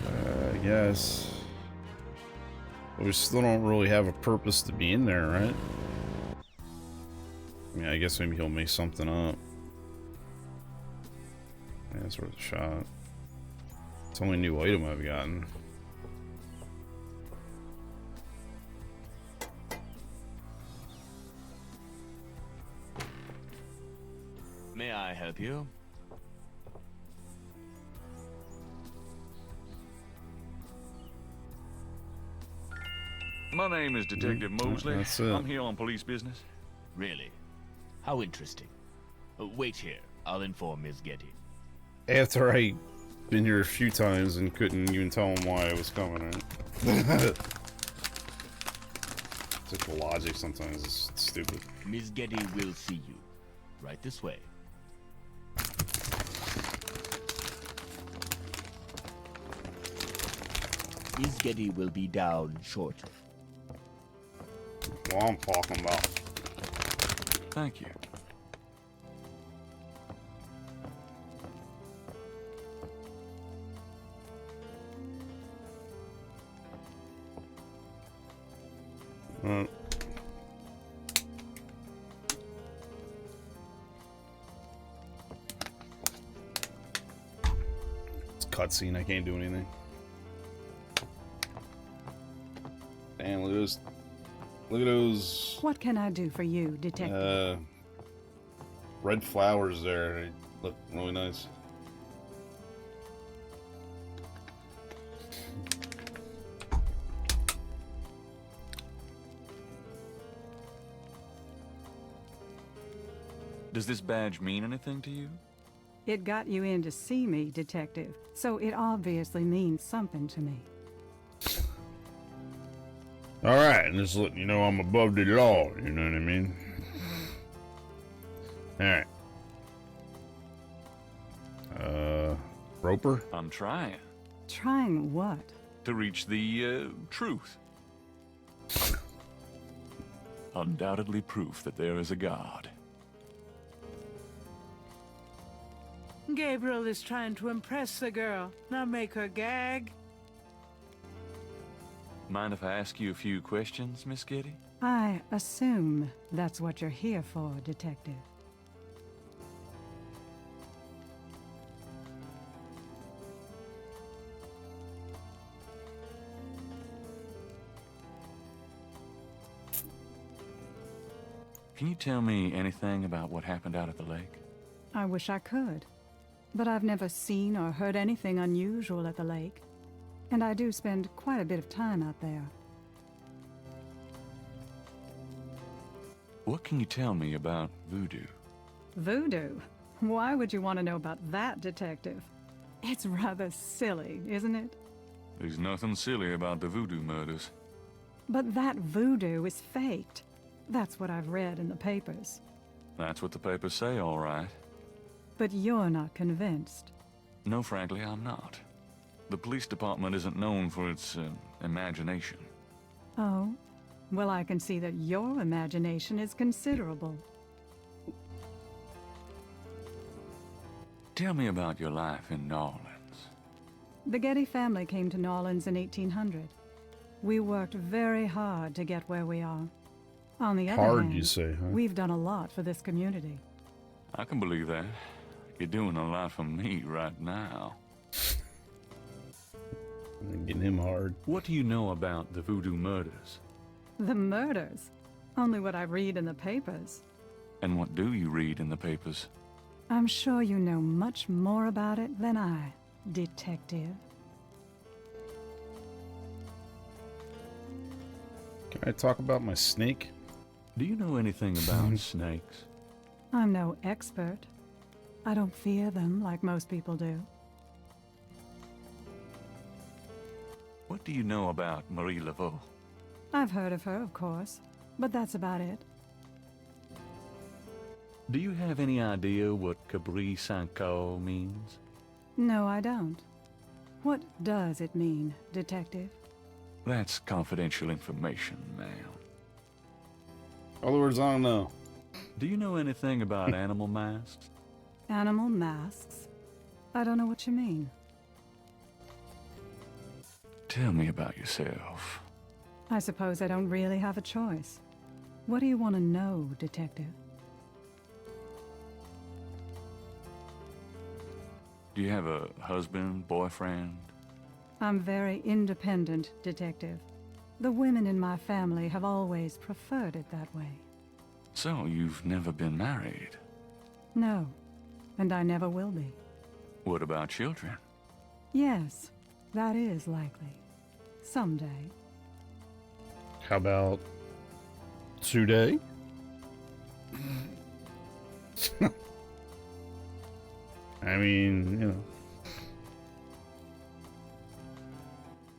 I guess. But we still don't really have a purpose to be in there, right? I mean, I guess maybe he'll make something up. Yeah, it's worth a shot. It's the only new item I've gotten. May I help you? My name is Detective Mosley. That's it. I'm here on police business. Really? How interesting. Wait here. I'll inform Miss Gedde. After I been here a few times and couldn't even tell him why I was coming, right? Such logic sometimes is stupid. Miss Gedde will see you. Right this way. Miss Gedde will be down shortly. What I'm talking about. Thank you. It's cutscene. I can't do anything. Damn, look at those. Look at those. What can I do for you, Detective? Red flowers there. They look really nice. Does this badge mean anything to you? It got you in to see me, Detective, so it obviously means something to me. Alright, and just letting you know I'm above the law, you know what I mean? Alright. Roper? I'm trying. Trying what? To reach the, truth. Undoubtedly proof that there is a God. Gabriel is trying to impress the girl. Now make her gag. Mind if I ask you a few questions, Miss Gedde? I assume that's what you're here for, Detective. Can you tell me anything about what happened out at the lake? I wish I could, but I've never seen or heard anything unusual at the lake. And I do spend quite a bit of time out there. What can you tell me about voodoo? Voodoo? Why would you want to know about that, Detective? It's rather silly, isn't it? There's nothing silly about the voodoo murders. But that voodoo is faked. That's what I've read in the papers. That's what the papers say, all right. But you're not convinced. No, frankly, I'm not. The police department isn't known for its imagination. Oh? Well, I can see that your imagination is considerable. Tell me about your life in New Orleans. The Gedde family came to New Orleans in 1800. We worked very hard to get where we are. On the other Hard, hand, you say, huh? we've done a lot for this community. I can believe that. You're doing a lot for me right now. Getting him hard. What do you know about the voodoo murders? The murders? Only what I read in the papers. And what do you read in the papers? I'm sure you know much more about it than I, Detective. Can I talk about my snake? Do you know anything about snakes? I'm no expert. I don't fear them like most people do. What do you know about Marie Laveau? I've heard of her, of course, but that's about it. Do you have any idea what Cabri Sanko means? No, I don't. What does it mean, Detective? That's confidential information, ma'am. Other words, I don't know. Do you know anything about animal masks? Animal masks? I don't know what you mean. Tell me about yourself. I suppose I don't really have a choice. What do you want to know, Detective? Do you have a husband, boyfriend? I'm very independent, Detective. The women in my family have always preferred it that way. So, you've never been married? No, and I never will be. What about children? Yes, that is likely. Someday. How about today? I mean, you know.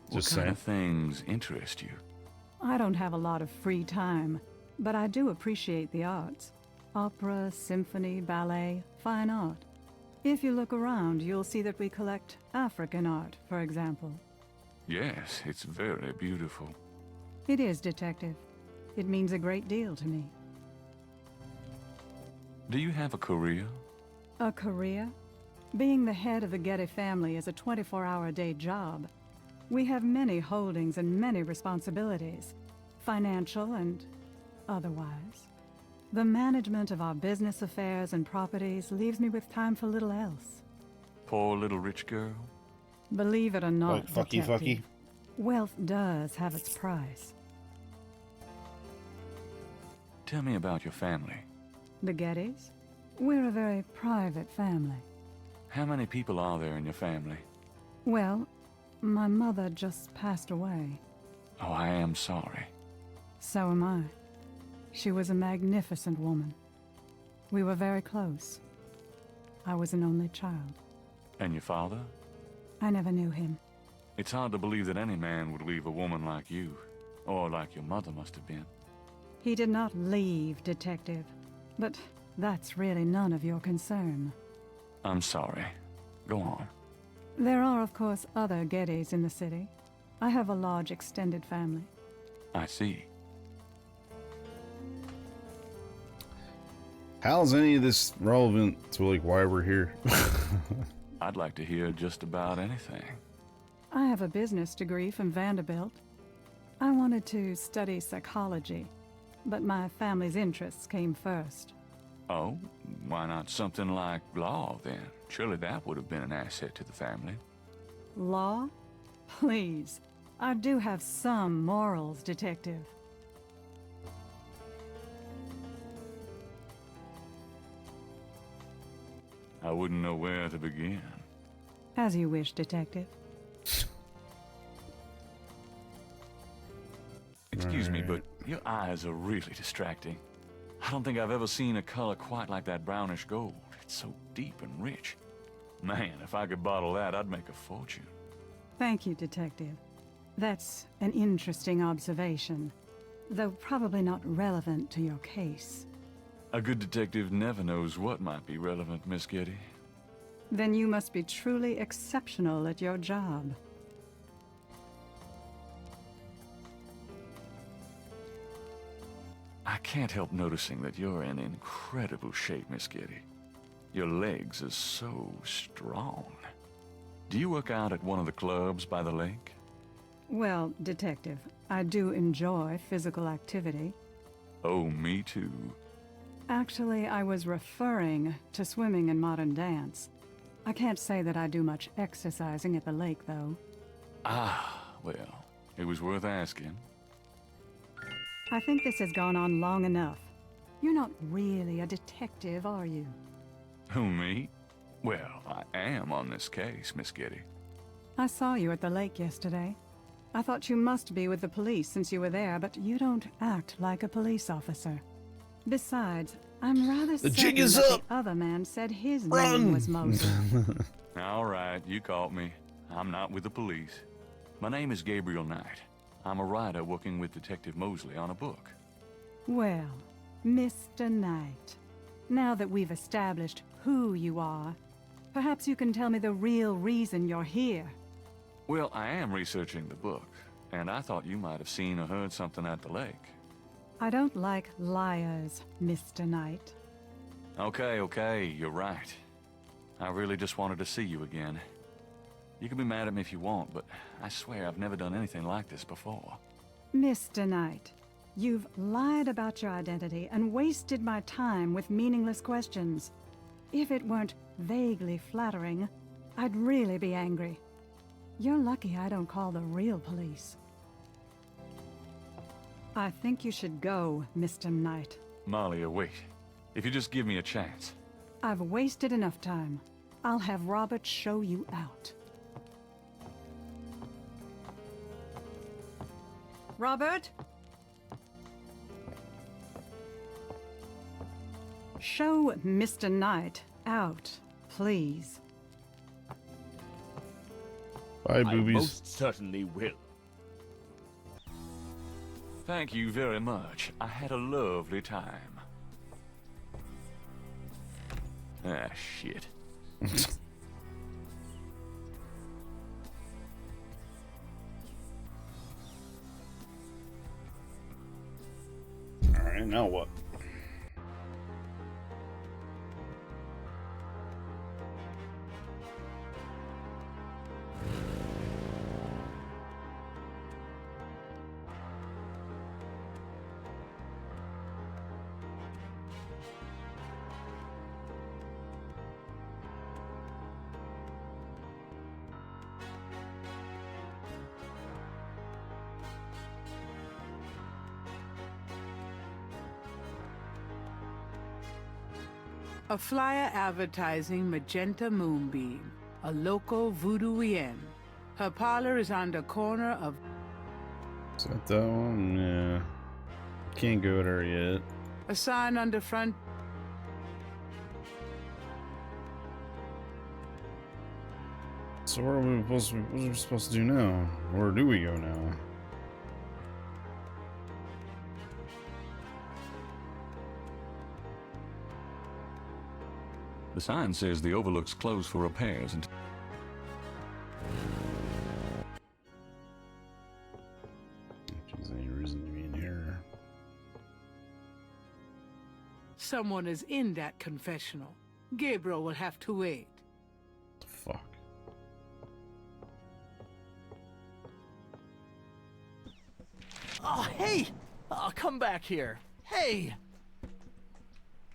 What kind of things interest you? I don't have a lot of free time, but I do appreciate the arts. Opera, symphony, ballet, fine art. If you look around, you'll see that we collect African art, for example. Yes, it's very beautiful. It is, Detective. It means a great deal to me. Do you have a career? A career? Being the head of the Gedde family is a 24-hour-a-day job. We have many holdings and many responsibilities, financial and otherwise. The management of our business affairs and properties leaves me with time for little else. Poor little rich girl? Believe it or not, Like fucky. wealth does have its price. Tell me about your family. The Geddes? We're a very private family. How many people are there in your family? Well, my mother just passed away. Oh, I am sorry. So am I. She was a magnificent woman. We were very close. I was an only child. And your father? I never knew him. It's hard to believe that any man would leave a woman like you, or like your mother must have been. He did not leave, Detective. But that's really none of your concern. I'm sorry. Go on. There are, of course, other Geddes in the city. I have a large extended family. I see. How's any of this relevant to, like, why we're here? I'd like to hear just about anything. I have a business degree from Vanderbilt. I wanted to study psychology, but my family's interests came first. Oh, why not something like law, then? Surely that would have been an asset to the family. Law? Please. I do have some morals, Detective. I wouldn't know where to begin. As you wish, Detective. Excuse me, but your eyes are really distracting. I don't think I've ever seen a color quite like that brownish gold. It's so deep and rich. Man, if I could bottle that, I'd make a fortune. Thank you, Detective. That's an interesting observation, though probably not relevant to your case. A good detective never knows what might be relevant, Miss Gedde. Then you must be truly exceptional at your job. I can't help noticing that you're in incredible shape, Miss Gedde. Your legs are so strong. Do you work out at one of the clubs by the lake? Well, Detective, I do enjoy physical activity. Oh, me too. Actually, I was referring to swimming and modern dance. I can't say that I do much exercising at the lake, though. Ah, well, it was worth asking. I think this has gone on long enough. You're not really a detective, are you? Who, me? Well, I am on this case, Miss Gedde. I saw you at the lake yesterday. I thought you must be with the police since you were there, but you don't act like a police officer. Besides, I'm rather The certain jig is that up! the other man said his Run! name was Moses. All right, you caught me. I'm not with the police. My name is Gabriel Knight. I'm a writer working with Detective Mosley on a book. Well, Mr. Knight, now that we've established who you are, perhaps you can tell me the real reason you're here. Well, I am researching the book, and I thought you might have seen or heard something at the lake. I don't like liars, Mr. Knight. Okay, you're right. I really just wanted to see you again. You can be mad at me if you want, but I swear I've never done anything like this before. Mr. Knight, you've lied about your identity and wasted my time with meaningless questions. If it weren't vaguely flattering, I'd really be angry. You're lucky I don't call the real police. I think you should go, Mr. Knight. Malia, wait. If you just give me a chance. I've wasted enough time. I'll have Robert show you out. Robert? Show Mr. Knight out, please. Bye, I boobies. most certainly will. Thank you very much. I had a lovely time. Ah, shit. Alright, now what? A flyer advertising Magenta Moonbeam, a local Voodoo Museum. Her parlor is on the corner of... Is that that one? Yeah. Can't go there yet. A sign on the front... So what are we supposed to do now? Where do we go now? The sign says the Overlook's closed for repairs and... If there's any reason to be in here. Someone is in that confessional. Gabriel will have to wait. What the fuck? Oh, hey! Come back here. Hey!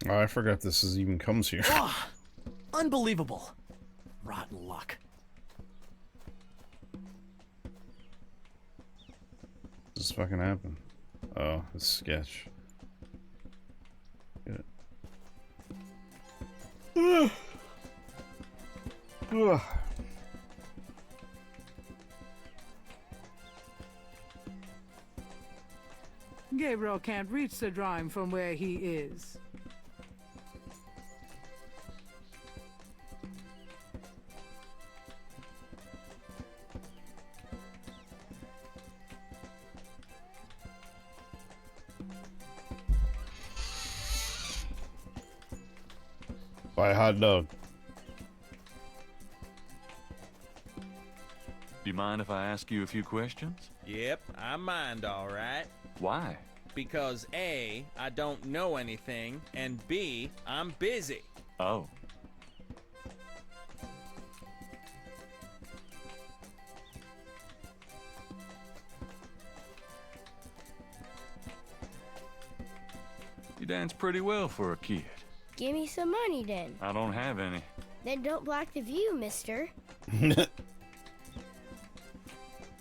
Oh, I forgot this even comes here. Oh, unbelievable. Rotten luck. This fucking happened. Oh, it's sketch. Get it. Ugh. Gabriel can't reach the drawing from where he is. Buy a hot dog. Do you mind if I ask you a few questions? Yep, I mind, all right. Why? Because A, I don't know anything, and B, I'm busy. Oh. You dance pretty well for a kid. Give me some money then. I don't have any. Then don't block the view, mister. Do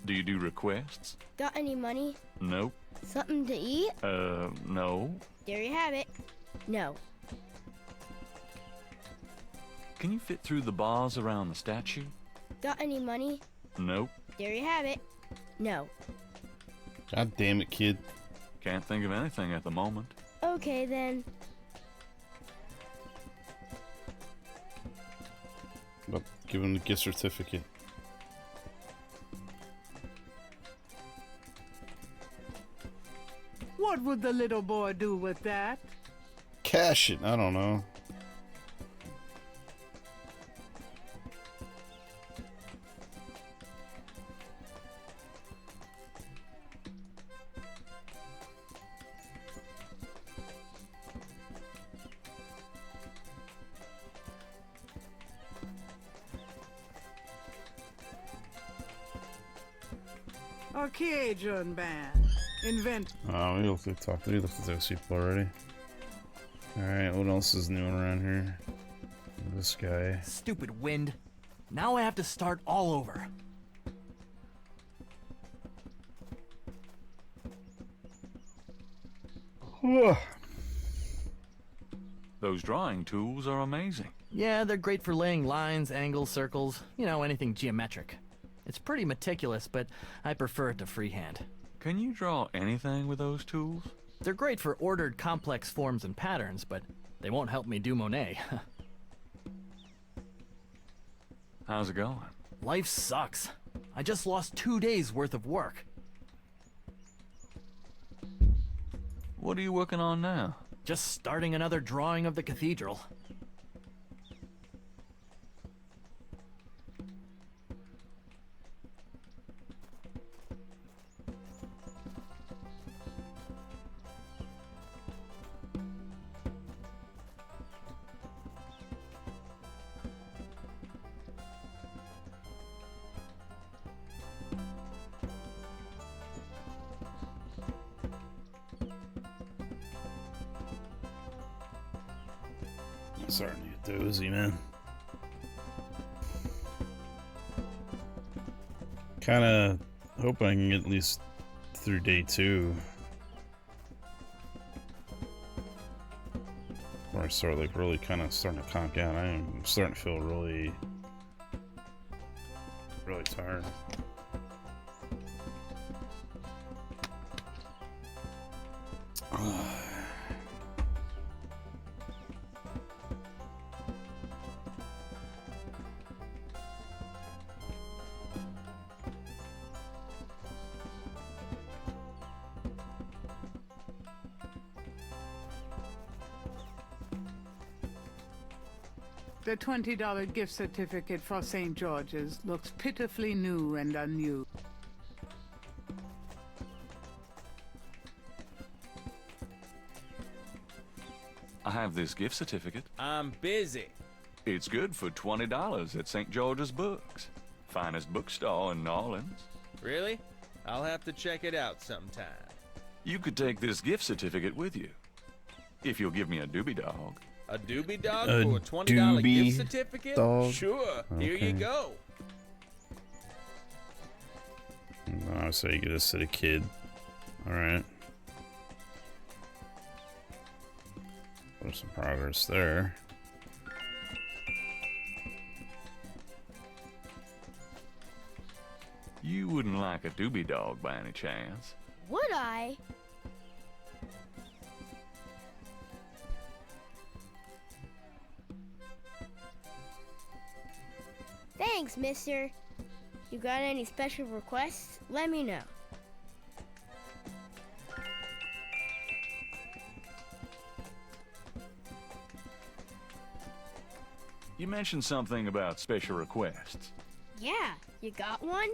you do requests? Got any money? Nope. Something to eat? No. There you have it. No. Can you fit through the bars around the statue? Got any money? Nope. There you have it. No. God damn it, kid. Can't think of anything at the moment. Okay then. But give him the gift certificate. What would the little boy do with that? Cash it. I don't know. A Cajun band. Invent. Oh, we looked at those people already. Alright, what else is new around here? This guy. Stupid wind. Now I have to start all over. Those drawing tools are amazing. Yeah, they're great for laying lines, angles, circles, you know, anything geometric. It's pretty meticulous, but I prefer it to freehand. Can you draw anything with those tools? They're great for ordered, complex forms and patterns, but they won't help me do Monet. How's it going? Life sucks. I just lost 2 days worth of work. What are you working on now? Just starting another drawing of the cathedral. I'm starting to get dozy, man. Kinda hope I can get at least through day 2. Where I start like really kind of starting to conk out. I am starting to feel really tired. The $20 gift certificate for St. George's looks pitifully new and unused. I have this gift certificate. I'm busy. It's good for $20 at St. George's Books. Finest bookstore in New Orleans. Really? I'll have to check it out sometime. You could take this gift certificate with you. If you'll give me a doobie dog. A doobie dog A for a $20 doobie gift certificate? dog? Sure. Here you Okay. go. No, so you get this to the kid. Alright. There's some progress there. You wouldn't like a doobie dog by any chance. Would I? Thanks, mister. You got any special requests? Let me know. You mentioned something about special requests. Yeah, you got one?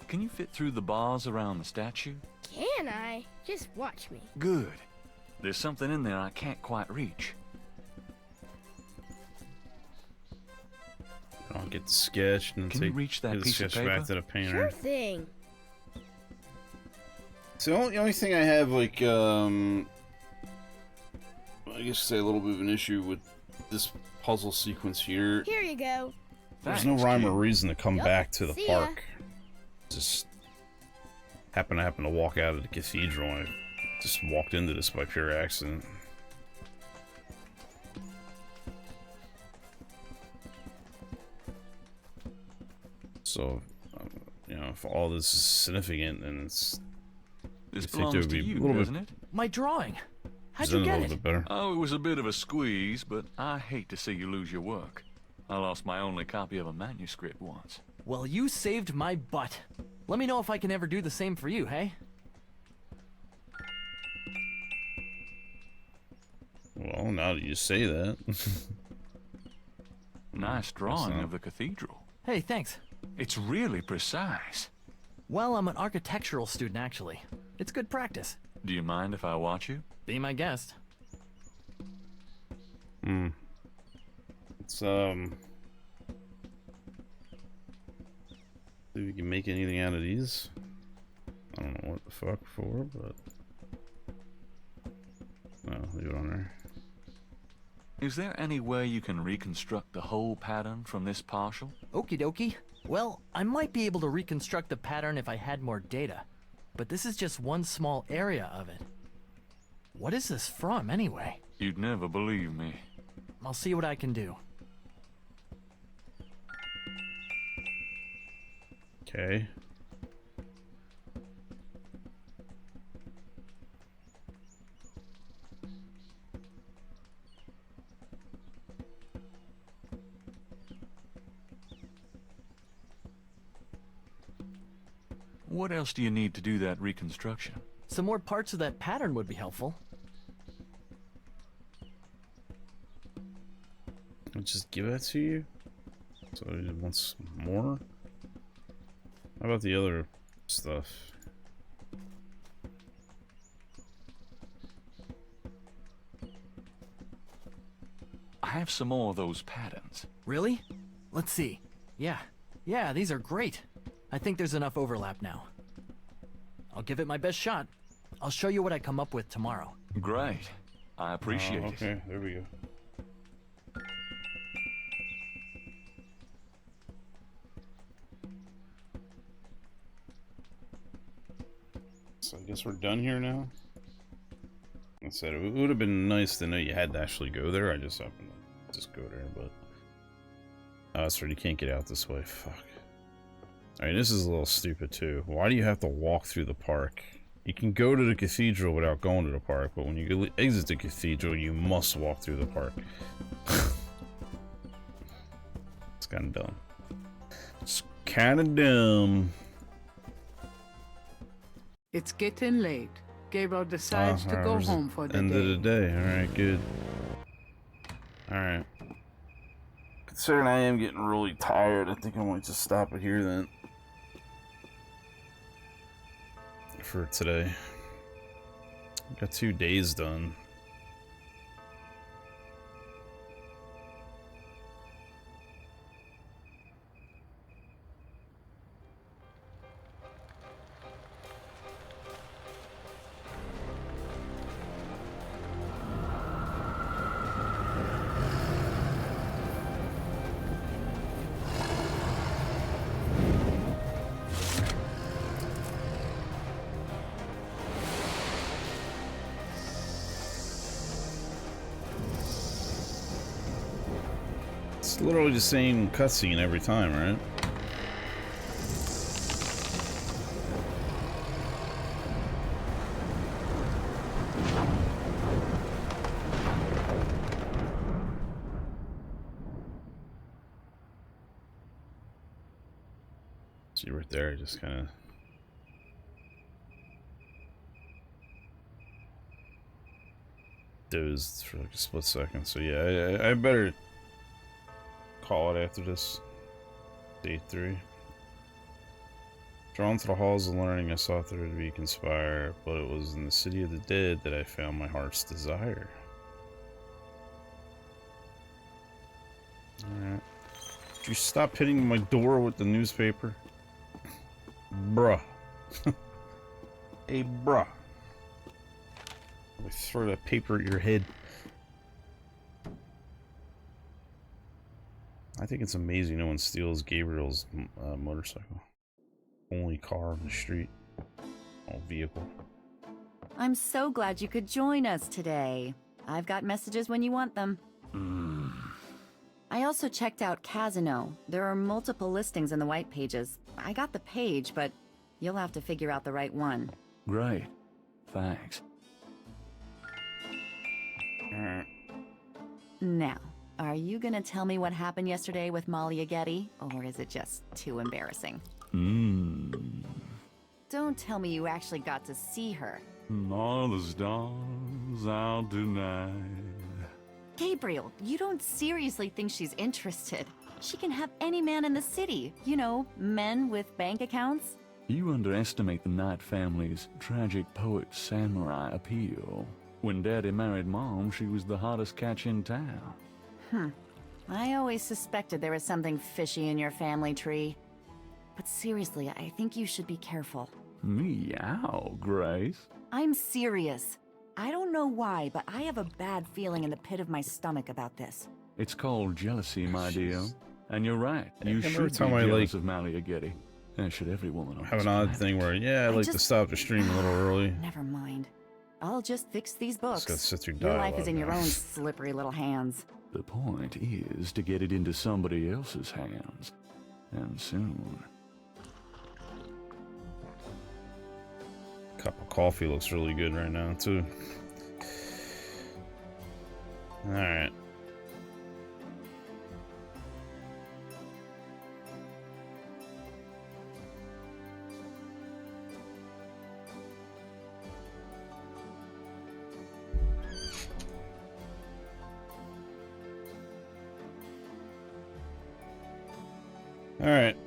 Can you fit through the bars around the statue? Can I? Just watch me. Good. There's something in there I can't quite reach. I'll get the sketch and Can you reach that get the piece of sketch back paper? to the painter. Sure thing. So the only thing I have, like, I guess say a little bit of an issue with this puzzle sequence here. Here you go. There's no rhyme or reason to come Yup, back to the see ya. park. Just happen to walk out of the cathedral and I just walked into this by pure accident. So, you know, if all this is significant, then it's... This I think there belongs would to be a you, little doesn't bit, it? My drawing. How'd Presented you a get little it? bit better. Oh, it was a bit of a squeeze, but I hate to see you lose your work. I lost my only copy of a manuscript once. Well, you saved my butt. Let me know if I can ever do the same for you, hey? Well, now that you say that. Nice drawing of the cathedral. Hey, thanks. It's really precise. Well, I'm an architectural student, actually. It's good practice. Do you mind if I watch you? Be my guest. It's, See if we can make anything out of these. I don't know what the fuck for, but no, leave it on there. Is there any way you can reconstruct the whole pattern from this partial? Okie dokie. Well, I might be able to reconstruct the pattern if I had more data, but this is just one small area of it. What is this from, anyway? You'd never believe me. I'll see what I can do. Okay. What else do you need to do that reconstruction? Some more parts of that pattern would be helpful. I'll just give that to you. So he wants more. How about the other stuff? I have some more of those patterns. Really? Let's see. Yeah, these are great. I think there's enough overlap now. I'll give it my best shot. I'll show you what I come up with tomorrow. Great. I appreciate it. Okay, there we go. So I guess we're done here now. I said it would have been nice to know you had to actually go there. I just happened to just go there, but oh, that's right. You can't get out this way. Fuck. Alright, this is a little stupid too. Why do you have to walk through the park? You can go to the cathedral without going to the park, but when you exit the cathedral, you must walk through the park. It's kind of dumb. It's kind of dumb. It's getting late. Gabriel decides to go home for the end day. of the day. Alright, good. Alright. Considering I am getting really tired, I think I might just stop it here then. For today. Got 2 days done. It's literally the same cutscene every time, right? See right there, just kind of dozed for like a split second. So yeah, I better call it after this. Day 3. Drawn to the halls of learning, I sought there to be conspire, but it was in the city of the dead that I found my heart's desire. Alright. Would you stop hitting my door with the newspaper? Bruh. Hey, bruh. I throw that paper at your head. I think it's amazing no one steals Gabriel's motorcycle. Only car on the street. Oh, vehicle. I'm so glad you could join us today. I've got messages when you want them. I also checked out Casino. There are multiple listings in the white pages. I got the page, but you'll have to figure out the right one. Great. Thanks. Now, are you gonna tell me what happened yesterday with Malia Gedde, or is it just too embarrassing? Don't tell me you actually got to see her. All the stars out tonight. Gabriel, you don't seriously think she's interested. She can have any man in the city. You know, men with bank accounts. You underestimate the Knight family's tragic poet samurai appeal. When Daddy married Mom, she was the hottest catch in town. I always suspected there was something fishy in your family tree. But seriously, I think you should be careful. Meow, Grace. I'm serious. I don't know why, but I have a bad feeling in the pit of my stomach about this. It's called jealousy, my dear. And you're right. You Every should be time I, jealous of Malia Gedde. And should every woman on have this an odd planet. thing where, yeah, I like to stop the stream a little early. Never mind. I'll just fix these books. Just gotta sit through Your life dialogue is in your now. own slippery little hands. The point is to get it into somebody else's hands. And soon. Cup of coffee looks really good right now, too. Alright. Alright.